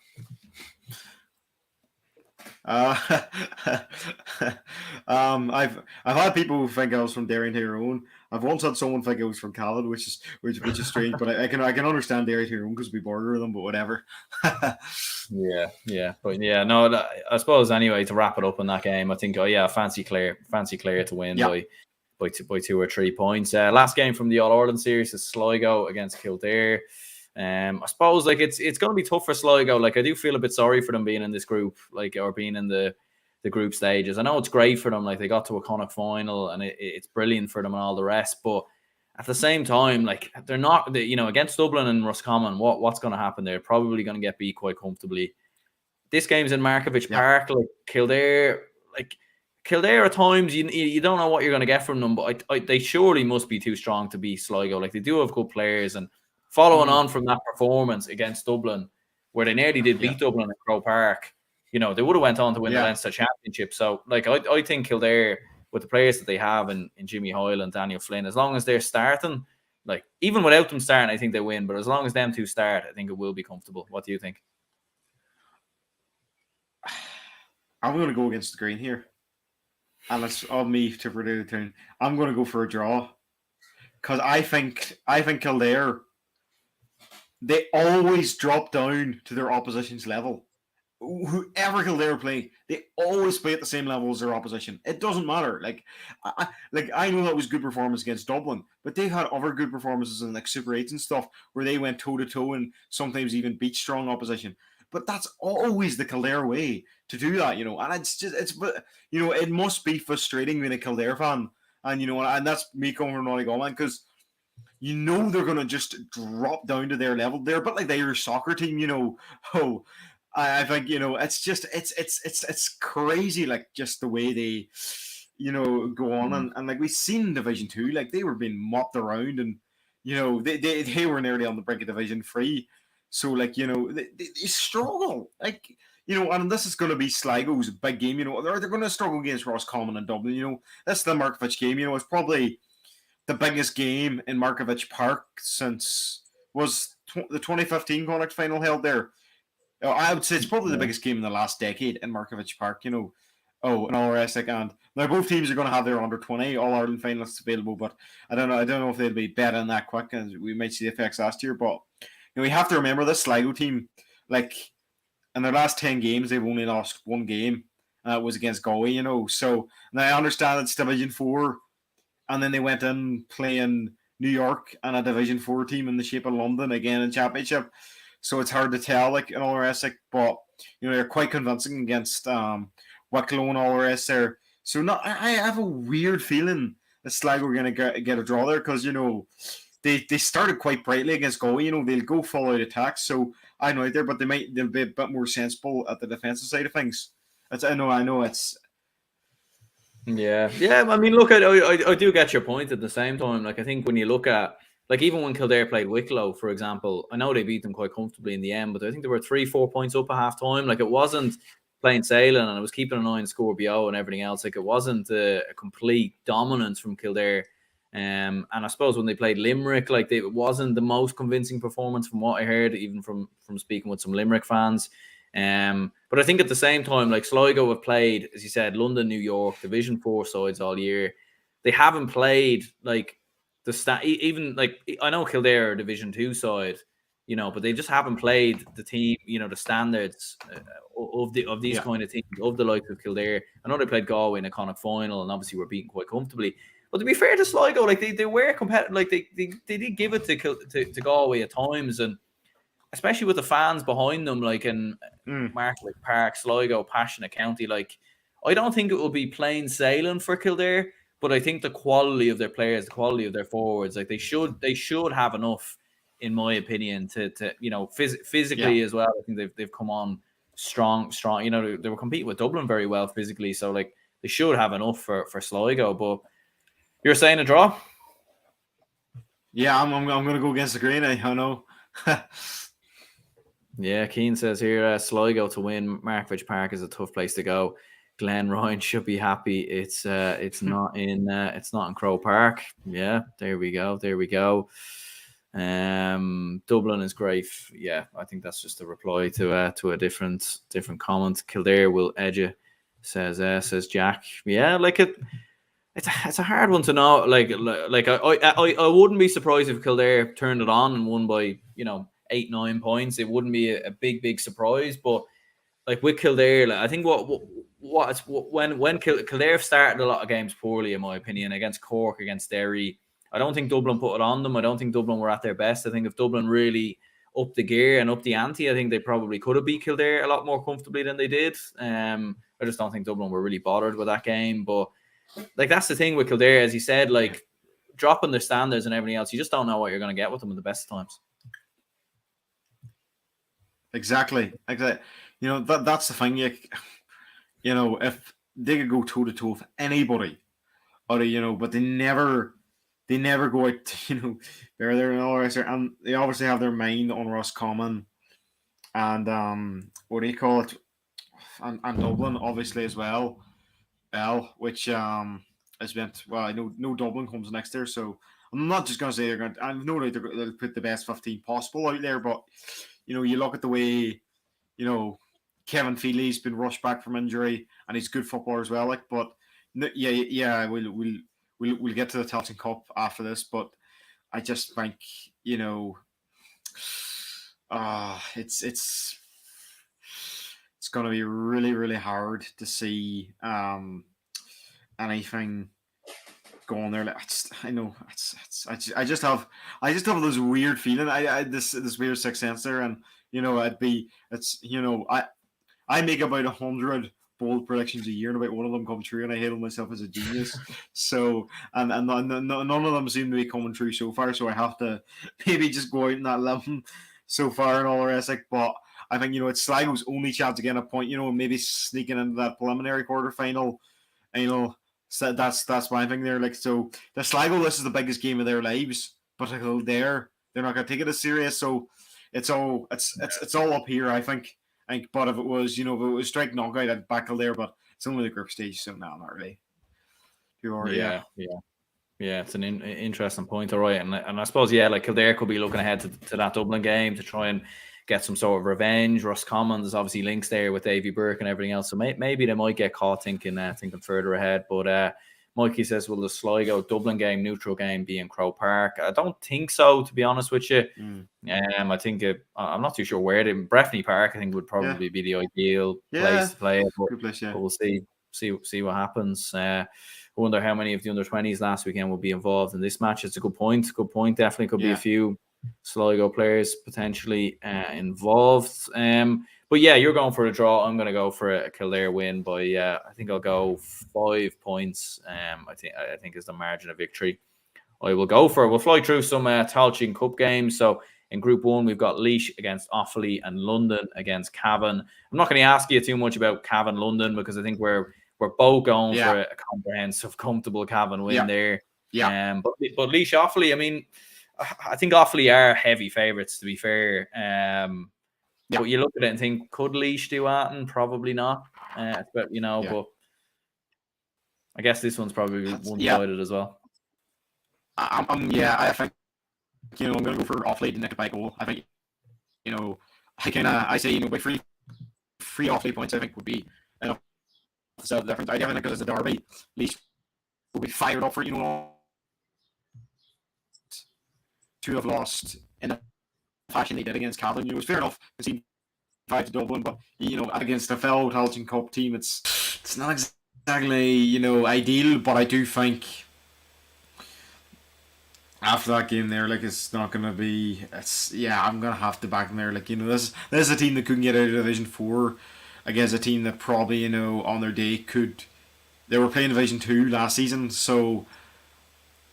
I've had people who think I was from Derry and Tyrone. I've once had someone think I was from Callan, which is strange, but I can understand Derry and Tyrone because we border them, but whatever. Yeah, but yeah, no, I suppose anyway, to wrap it up on that game, I think fancy Clare to win by 2 or 3 points. Last game from the All-Ireland series is Sligo against Kildare. I suppose it's going to be tough for Sligo. I do feel a bit sorry for them being in this group, or being in the the group stages. I know it's great for them, like they got to a Connacht final, and it's brilliant for them and all the rest. But at the same time, like they're not, against Dublin and Roscommon, what's going to happen? They're probably going to get beat quite comfortably. This game's in Markovich Park, like Kildare at times, you don't know what you're going to get from them, but they surely must be too strong to beat Sligo. Like they do have good players, and following on from that performance against Dublin, where they nearly did beat Dublin at Croke Park, they would have went on to win the Leinster Championship. So, like, I think Kildare, with the players that they have in Jimmy Hoyle and Daniel Flynn, as long as they're starting, like even without them starting, I think they win. But as long as them two start, I think it will be comfortable. What do you think? I'm going to go against the green here. And it's on me to predict the turn. I'm going to go for a draw. Because I think Kildare, they always drop down to their opposition's level. Whoever Kildare play, they always play at the same level as their opposition. It doesn't matter. I know that was good performance against Dublin, but they've had other good performances in like Super 8s and stuff where they went toe to toe and sometimes even beat strong opposition. But that's always the Kildare way to do that, And it must be frustrating being a Kildare fan, and that's me coming from Donegal, man, because they're going to just drop down to their level. They're a bit like the Irish soccer team, I think it's crazy, like just the way they go on and like we've seen Division 2, like they were being mopped around, and they were nearly on the brink of Division 3. So, like, they struggle. Like, and this is going to be Sligo's big game, They're going to struggle against Roscommon and Dublin, That's the Markovich game, It's probably the biggest game in Markovich Park since was the 2015 Connacht final held there. I would say it's probably the biggest game in the last decade in Markovich Park, Oh, and all the rest. And now both teams are going to have their under 20 All Ireland finalists available, but I don't know if they'll be betting that quick, as we might see the effects last year, but. We have to remember this Sligo team, like, in their last 10 games, they've only lost one game. It was against Galway, So, now I understand it's Division 4, and then they went in playing New York and a Division 4 team in the shape of London again in Championship. So, it's hard to tell, like, and all the rest, like, but, they're quite convincing against Wicklow and all the rest there. So, I have a weird feeling that Sligo are going to get a draw there because, They started quite brightly against Galway. They'll go full out attack. So I know there, but they'll be a bit more sensible at the defensive side of things. I know it's. Yeah. I mean, look, I do get your point. At the same time, like I think when you look at even when Kildare played Wicklow, for example, I know they beat them quite comfortably in the end, but I think they were 3-4 points up at half time. Like it wasn't plain sailing, and it was keeping an eye on score BO and everything else. Like it wasn't a complete dominance from Kildare. And I suppose when they played Limerick, like it wasn't the most convincing performance from what I heard, even from speaking with some Limerick fans. But I think at the same time, like Sligo have played, as you said, London, New York, Division 4 sides all year. They haven't played like even like I know Kildare are Division 2 side, but they just haven't played the team, the standards of these kind of teams, of the likes of Kildare. I know they played Galway in a Connacht final, and obviously were beaten quite comfortably. But to be fair to Sligo, like they were competitive, like they did give it to Galway at times, and especially with the fans behind them, like in Markovich Park, Sligo, passionate county. Like I don't think it will be plain sailing for Kildare, but I think the quality of their players, the quality of their forwards, like they should have enough, in my opinion, to physically as well. I think they've come on strong. They were competing with Dublin very well physically, so like they should have enough for Sligo, but. You're saying a draw? Yeah, I'm going to go against the green. I know. Yeah, Keane says here, Sligo to win Markovich Park is a tough place to go. Glenn Ryan should be happy. It's not in Croke Park. Yeah, there we go. Dublin is great. Yeah, I think that's just a reply to a different comment. Kildare will edge you, says Jack. Yeah, like it. It's a hard one to know. Like I wouldn't be surprised if Kildare turned it on and won by 8-9 points. It wouldn't be a big surprise. But like with Kildare, like, I think when Kildare started a lot of games poorly, in my opinion, against Cork, against Derry. I don't think Dublin put it on them. I don't think Dublin were at their best. I think if Dublin really upped the gear and upped the ante, I think they probably could have beat Kildare a lot more comfortably than they did. I I just don't think Dublin were really bothered with that game. But like that's the thing with Kildare, as you said, like dropping their standards and everything else, you just don't know what you're going to get with them at the best of times. Exactly. You know, that's the thing. You know, if they could go toe to toe with anybody, or you know, but they never go out to, you know, they're there and all the rest, and they obviously have their mind on Roscommon and what do you call it, and Dublin obviously as well, which has meant, well, I know no Dublin comes next year, so I'm not just gonna say they're going. I know they'll put the best 15 possible out there, but you know, you look at the way, you know, Kevin Feely's been rushed back from injury, and he's a good footballer as well. Like, but yeah, we'll get to the Tailteann Cup after this, but I just think, you know, it's going to be really, really hard to see anything going there. Like, I just have this weird feeling. This weird sixth sense there, and you know, I make about 100 bold predictions a year, and about one of them come true, and I hail myself as a genius. So, and none of them seem to be coming true so far. So I have to maybe just go out in that lemon so far and all the rest. Like, but I think, you know, it's Sligo's only chance to get a point. You know, maybe sneaking into that preliminary quarterfinal. And, you know, so that's my thing there. Like, so the Sligo, this is the biggest game of their lives, but they're not going to take it as serious. So it's all up here, I think. But if it was, you know, if it was straight knockout, I'd back there. But it's only the group stage, so no, not really. Yeah. It's an interesting point, all right. And I suppose, yeah, like Kildare could be looking ahead to that Dublin game to try and get some sort of revenge. Roscommon, there's obviously links there with Davy Burke and everything else, so maybe they might get caught thinking further ahead. But Mikey says, will the Sligo Dublin game, neutral game, be in Croke Park? I don't think so, to be honest with you. I think I'm not too sure where. Breffni Park, I think, would probably be the ideal place to play it. But we'll see what happens. I wonder how many of the under-20s last weekend will be involved in this match. It's a good point. Definitely could be a few Sligo players potentially involved. But yeah, you're going for a draw. I'm going to go for a Kildare win by I think I'll go 5 points. I think is the margin of victory. We'll fly through some Tailteann Cup games. So in Group 1, we've got Laois against Offaly and London against Cavan. I'm not going to ask you too much about Cavan London because I think we're both going for a comprehensive, comfortable Cavan win there. But Laois Offaly, I mean, I think Offaly are heavy favourites, to be fair. But you look at it and think, could Laois do that? Probably not. But I guess this one's probably one-sided as well. I think, you know, I'm going to go for Offaly to nick it by goal. I think, you know, I say, you know, by three Offaly points, I think would be enough to sell the difference. I definitely think because it's a derby, Laois will be fired up for, you know, to have lost in the fashion they did against Cavan. You know, it was fair enough to see 5 to Dublin, but, you know, against a fellow Tailteann Cup team, it's not exactly, you know, ideal, but I do think after that game there, like, it's not going to be, I'm going to have to back them there. Like, you know, this is a team that couldn't get out of Division 4 against a team that probably, you know, on their day they were playing Division 2 last season, so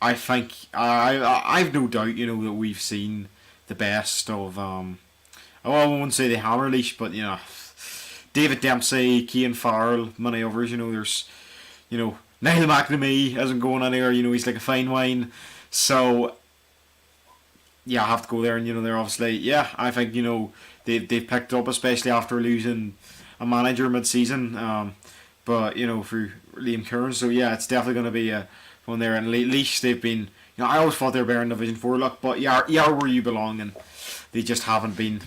I think, I've no doubt, you know, that we've seen the best of, I won't say the hammer Laois, but, you know, David Dempsey, Cian Farrell, many others, you know, there's, you know, Niall McNamee isn't going anywhere, you know, he's like a fine wine. So, I have to go there, and, you know, they're obviously, I think, you know, they've picked up, especially after losing a manager mid-season, but, you know, for Liam Curran, so, it's definitely going to be one there, and Laois, they've been, you know, I always thought they were better in Division 4, look, but you are where you belong, and they just haven't been,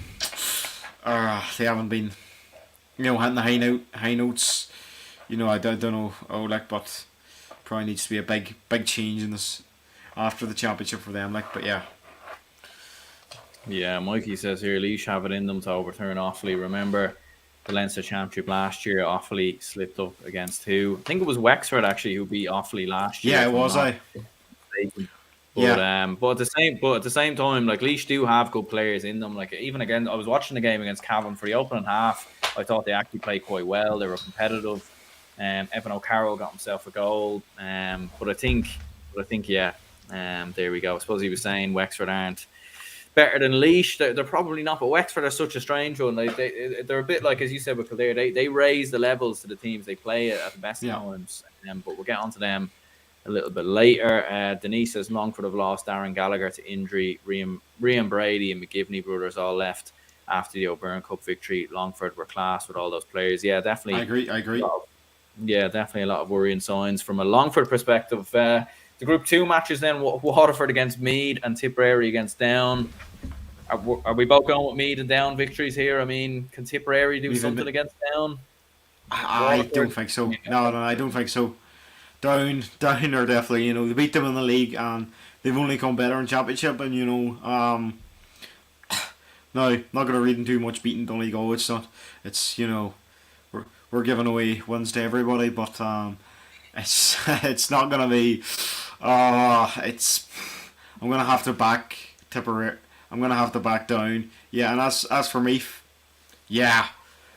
you know, hitting the high notes, you know, I don't know, but probably needs to be a big change in this after the championship for them, like, but Mikey says here, Laois have it in them to overturn Offaly. Remember the Leinster Championship last year, Offaly slipped up against who? I think it was Wexford actually who beat Offaly last year. Yeah, it was But at the same time, like, Laois do have good players in them. Like, even again, I was watching the game against Cavan for the opening half. I thought they actually played quite well. They were competitive. Evan O'Carroll got himself a goal. But I think, yeah. There we go. I suppose he was saying Wexford aren't better than Laois. They're probably not, but Wexford are such a strange one. They're a bit like, as you said with Kildare, they raise the levels to the teams they play at the best times. But we'll get onto them a little bit later. Denise says Longford have lost Darren Gallagher to injury. Rian Brady and McGivney brothers all left after the O'Byrne Cup victory. Longford were class with all those players. Yeah, definitely. I agree. Definitely a lot of worrying signs from a Longford perspective. The Group 2 matches then, Waterford against Meath and Tipperary against Down. Are we both going with Meath and Down victories here? I mean, can Tipperary do something against Down? I don't think so. No, I don't think so. Down are definitely, they beat them in the league and they've only come better in Championship, and no, not going to read them too much beating Donegal. It's we're giving away wins to everybody, but it's not going to be. I'm going to have to back Tipperary. I'm going to have to back Down. Yeah, and as for me, yeah,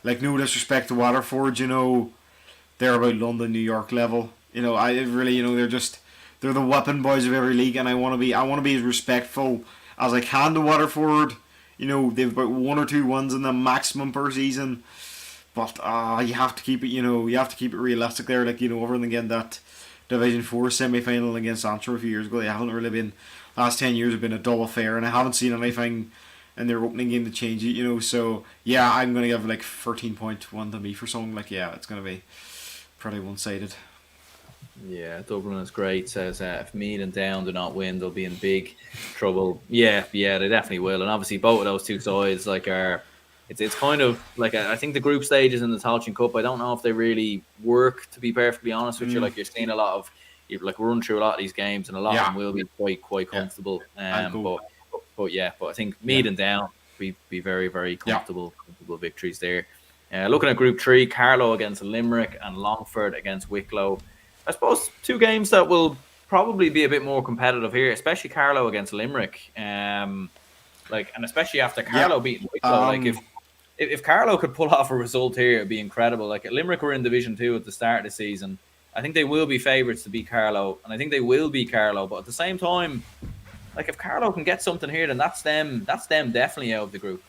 like, no disrespect to Waterford, they're about London, New York level. I really, they're the weapon boys of every league, and I want to be as respectful as I can to Waterford. They've about 1 or 2 wins in the maximum per season, but you have to keep it, realistic there. Like, other than again that Division 4 semi-final against Antrim a few years ago, they haven't really been. Last 10 years have been a dull affair, and I haven't seen anything in their opening game to change it. So yeah, I'm gonna give like 13.1 to me for something. Like, yeah, it's gonna be pretty one-sided. Yeah, Dublin is great. Says if Meath and Down do not win, they'll be in big trouble. Yeah, they definitely will. And obviously, both of those two sides it's kind of like I think the group stages in the Tailteann Cup, I don't know if they really work, to be perfectly honest with you. Like, you're seeing a lot of, like, run through a lot of these games, and a lot of them will be quite comfortable. But I think Meath and Down be very, very comfortable victories there. Looking at Group 3, Carlow against Limerick and Longford against Wicklow. I suppose 2 games that will probably be a bit more competitive here, especially Carlow against Limerick. And especially after Carlow beating Wicklow. If Carlow could pull off a result here, it'd be incredible. Like, Limerick were in Division 2 at the start of the season. I think they will be favourites to beat Carlow, and I think they will beat Carlow. But at the same time, like, if Carlow can get something here, then that's them definitely out of the group.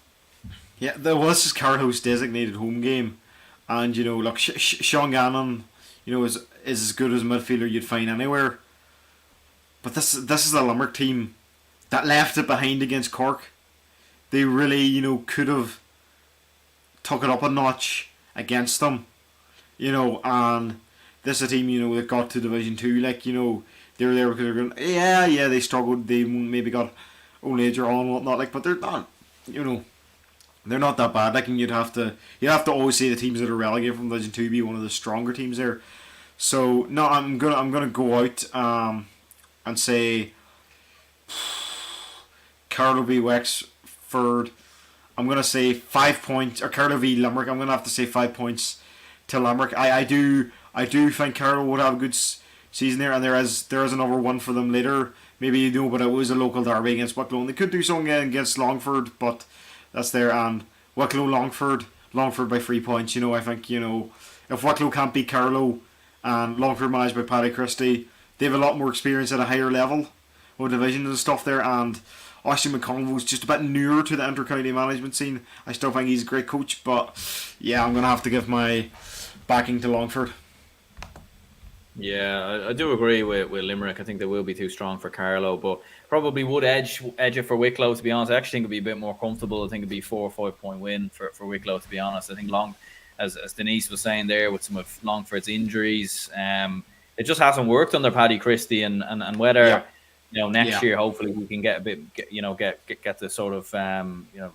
Yeah, this is Carlow's designated home game, and look, Sean Gannon, is as good as a midfielder you'd find anywhere. But this is a Limerick team that left it behind against Cork. They really, could have took it up a notch against them, and this is a team, that got to Division 2, like, they were there because they're going, they struggled, they maybe got old age or all and whatnot, like, but they're not, they're not that bad, like, and you'd have to always say the teams that are relegated from Division 2 be one of the stronger teams there. So, no, I'm gonna go out and say Carlow v Wexford. I'm gonna say 5 points, or Carlow v Limerick. I'm gonna have to say 5 points to Limerick. I do think Carlow would have a good season there, and there is another one for them later. Maybe but it was a local derby against Wicklow, and they could do something against Longford, but that's there. And Wicklow Longford by 3 points. I think if Wicklow can't beat Carlow, and Longford managed by Paddy Christie, they have a lot more experience at a higher level of divisions and stuff there, and Oisin McConville's just a bit newer to the inter-county management scene. I still think he's a great coach, but yeah, I'm going to have to give my backing to Longford. Yeah, I do agree with Limerick. I think they will be too strong for Carlow, but probably would edge it for Wicklow, to be honest. I actually think it'd be a bit more comfortable. I think it'd be 4 or 5 point win for Wicklow, to be honest. I think as Denise was saying there, with some of Longford's injuries, it just hasn't worked under Paddy Christie, and whether next year hopefully we can get a bit get the sort of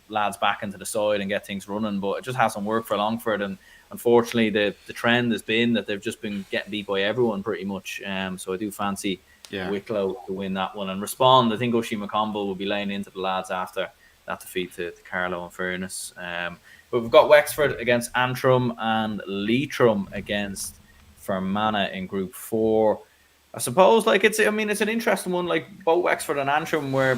lads back into the side and get things running, but it just hasn't worked for Longford, and unfortunately the trend has been that they've just been getting beat by everyone pretty much. So I do fancy Wicklow to win that one and respond. I think Oisin McConville will be laying into the lads after that defeat to Carlow, in fairness. But we've got Wexford against Antrim and Leitrim against Fermanagh in Group 4. I suppose it's an interesting one. Like, both Wexford and Antrim were,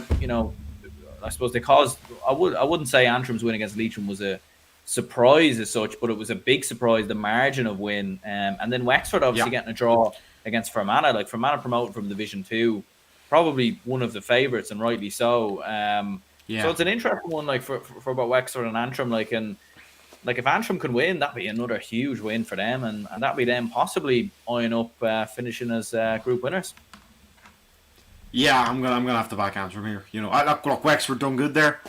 I suppose they caused. I wouldn't say Antrim's win against Leitrim was a surprise as such, but it was a big surprise, the margin of win. And then Wexford obviously getting a draw against Fermanagh. Like Fermanagh promoted from Division 2, probably one of the favourites, and rightly so. So it's an interesting one, like for both Wexford and Antrim. Like if Antrim can win, that'd be another huge win for them, and that'd be them possibly eyeing up finishing as group winners. Yeah, I'm gonna have to back Antrim here. You know, look, Wexford done good there.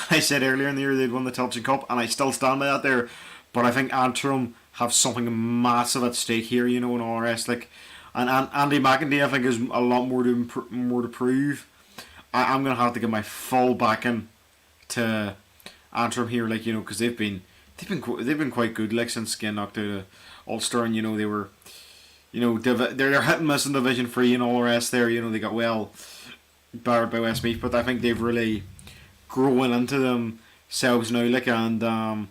I said earlier in the year they'd won the Tailteann Cup, and I still stand by that there. But I think Antrim have something massive at stake here, you know, and all the rest. Like, and Andy McEntee, I think, is a lot more to prove. I'm gonna have to give my full backing to Antrim here, like, you know, because they've been quite good, like, since getting knocked out of Ulster, and you know they were, you know, they're hit and miss in Division 3 and all the rest there. You know, they got well battered by Westmeath, but I think they've really growing into themselves now, like, and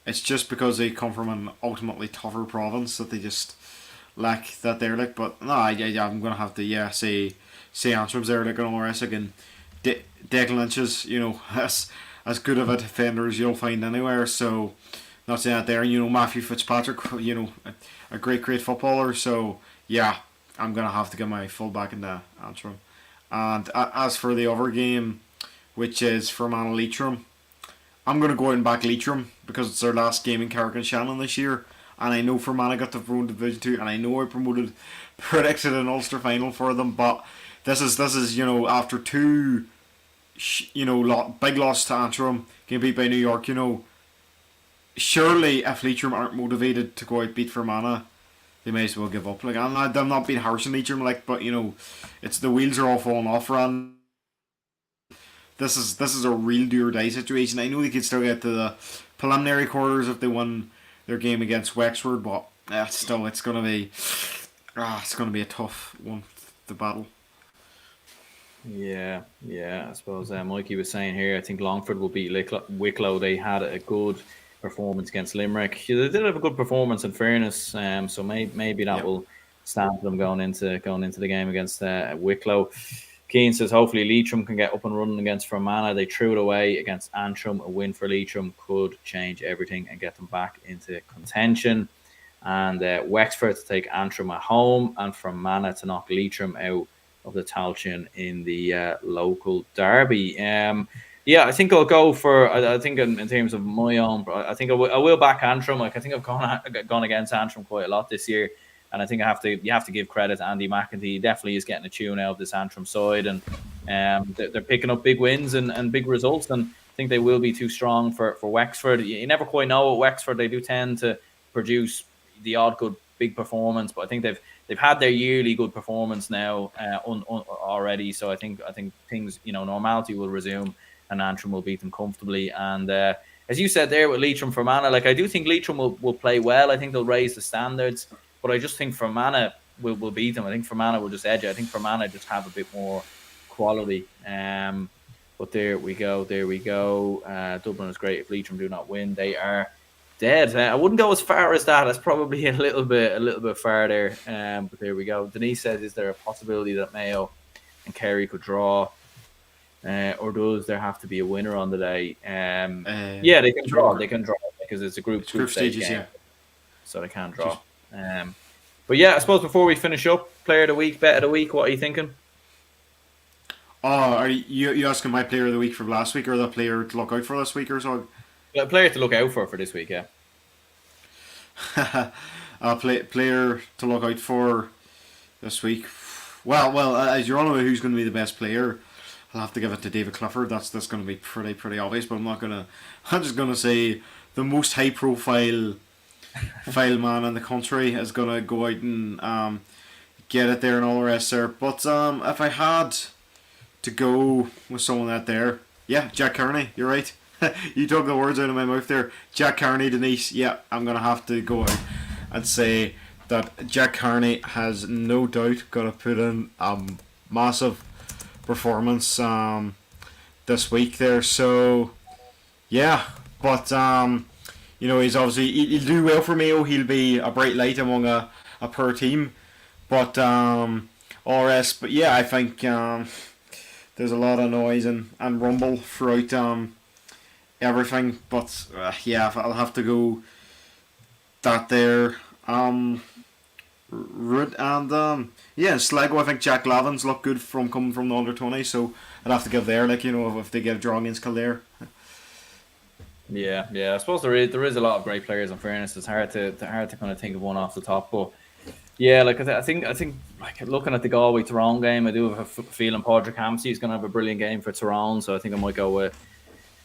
it's just because they come from an ultimately tougher province that they just lack that there, like. But no, I'm gonna have to say Antrim's there, like, and all the rest. Again, Declan Lynch is, you know, as good of a defender as you'll find anywhere. So not saying that there, and you know, Matthew Fitzpatrick, you know, a great footballer. So yeah, I'm gonna have to get my full back into Antrim. And as for the other game, which is Fermanagh Leitrim, I'm going to go out and back Leitrim because it's their last game in Carrick-on-Shannon this year, and I know Fermanagh got to promote to Division 2, and I know I predicted an Ulster final for them, but this is you know, after two you know, big loss to Antrim, getting beat by New York, you know, surely if Leitrim aren't motivated to go out beat Fermanagh, they may as well give up. Like, I'm not being harsh on Leitrim, like, but you know, it's the wheels are all falling off for This is a real do or die situation. I know they could still get to the preliminary quarters if they won their game against Wexford, but still, it's gonna be a tough one to battle. Yeah. I suppose Mikey was saying here, I think Longford will beat Wicklow. They had a good performance against Limerick. They did have a good performance, in fairness. So maybe that will stand them going into the game against Wicklow. Keane says hopefully Leitrim can get up and running against Fermanagh. They threw it away against Antrim. A win for Leitrim could change everything and get them back into contention. And Wexford to take Antrim at home, and Fermanagh to knock Leitrim out of the Tailteann in the local derby. I think I'll go for. I think in terms of my own, I think I will back Antrim. Like, I think I've gone against Antrim quite a lot this year. And I think you have to give credit to Andy McEntee. He definitely is getting a tune out of this Antrim side, and they're picking up big wins and big results. And I think they will be too strong for Wexford. You never quite know with Wexford. They do tend to produce the odd good big performance, but I think they've had their yearly good performance now already. So I think things, you know, normality will resume, and Antrim will beat them comfortably. And as you said there with Leitrim Fermanagh, like, I do think Leitrim will play well. I think they'll raise the standards. But I just think Fermanagh will beat them. I think Fermanagh will just edge it. I think Fermanagh just have a bit more quality. But there we go. Dublin is great. If Leitrim do not win, they are dead. I wouldn't go as far as that. That's probably a little bit far there. But there we go. Denise says, is there a possibility that Mayo and Kerry could draw? Or does there have to be a winner on the day? They can draw. They can draw because it's a group stage game. Yeah. So they can draw. But yeah, I suppose before we finish up, player of the week, bet of the week, what are you thinking? Are you asking my player of the week from last week, or the player to look out for this week, or so? Yeah, player to look out for this week, yeah. Player to look out for this week. Well, as you're all aware, who's going to be the best player? I'll have to give it to David Clifford. That's going to be pretty obvious, but I'm just gonna say the most high profile man in the country is going to go out and get it there and all the rest there. But if I had to go with someone out there, Jack Kearney, you're right. You took the words out of my mouth there. Jack Kearney, Denise, I'm going to have to go out and say that Jack Kearney has no doubt got to put in a massive performance this week there. So, but you know, he's obviously he'll do well for Mayo. He'll be a bright light among a poor team, but all rest. But I think there's a lot of noise and rumble throughout everything. But yeah, I'll have to go that there. Root and yeah, Sligo. I think Jack Lavin's looked good from coming from the under-20, so I'd have to give there. Like, if they get a draw against Kildare. Yeah. I suppose there is a lot of great players. In fairness, it's hard to kind of think of one off the top, but yeah, like I think like looking at the Galway Tyrone game, I do have a feeling Padraig Hampsey is going to have a brilliant game for Tyrone, so I think I might go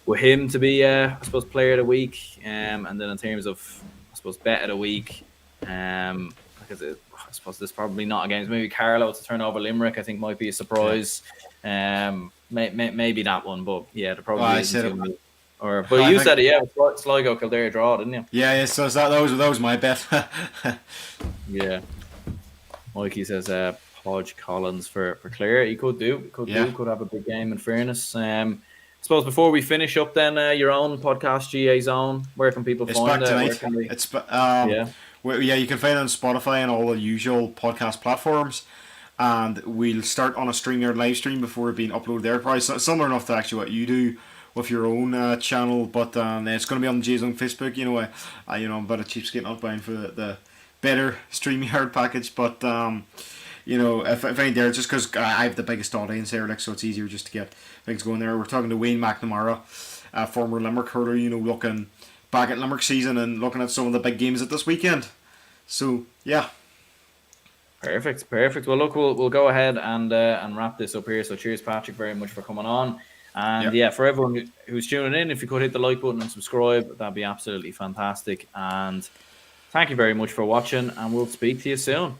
with him to be I suppose player of the week, and then in terms of I suppose bet of the week, because I suppose there's probably not a game. Maybe Carlo to turn over Limerick, I think might be a surprise. Maybe that one, but yeah, there probably isn't too many. But you said it, yeah, Sligo Kildare draw, didn't you? Yeah. So that was my bet. Yeah. Mikey says Podge Collins for Clare. He could could have a big game. In fairness, I suppose before we finish up, then your own podcast, GA Zone. Where can people find it? You can find it on Spotify and all the usual podcast platforms. And we'll start on a StreamYard live stream before it being uploaded there. Probably similar enough to actually what you do with your own channel, but it's going to be on the GA Zone Facebook. I'm a bit of cheapskate, not buying for the better StreamYard package, but if I ain't there, just because I have the biggest audience there, like, so it's easier just to get things going there. We're talking to Wayne McNamara, former Limerick hurler, looking back at Limerick season and looking at some of the big games at this weekend. So yeah. Perfect. Well, look, we'll go ahead and wrap this up here. So cheers, Patrick, very much for coming on. And for everyone who's tuning in, if you could hit the like button and subscribe, that'd be absolutely fantastic. And thank you very much for watching, and we'll speak to you soon.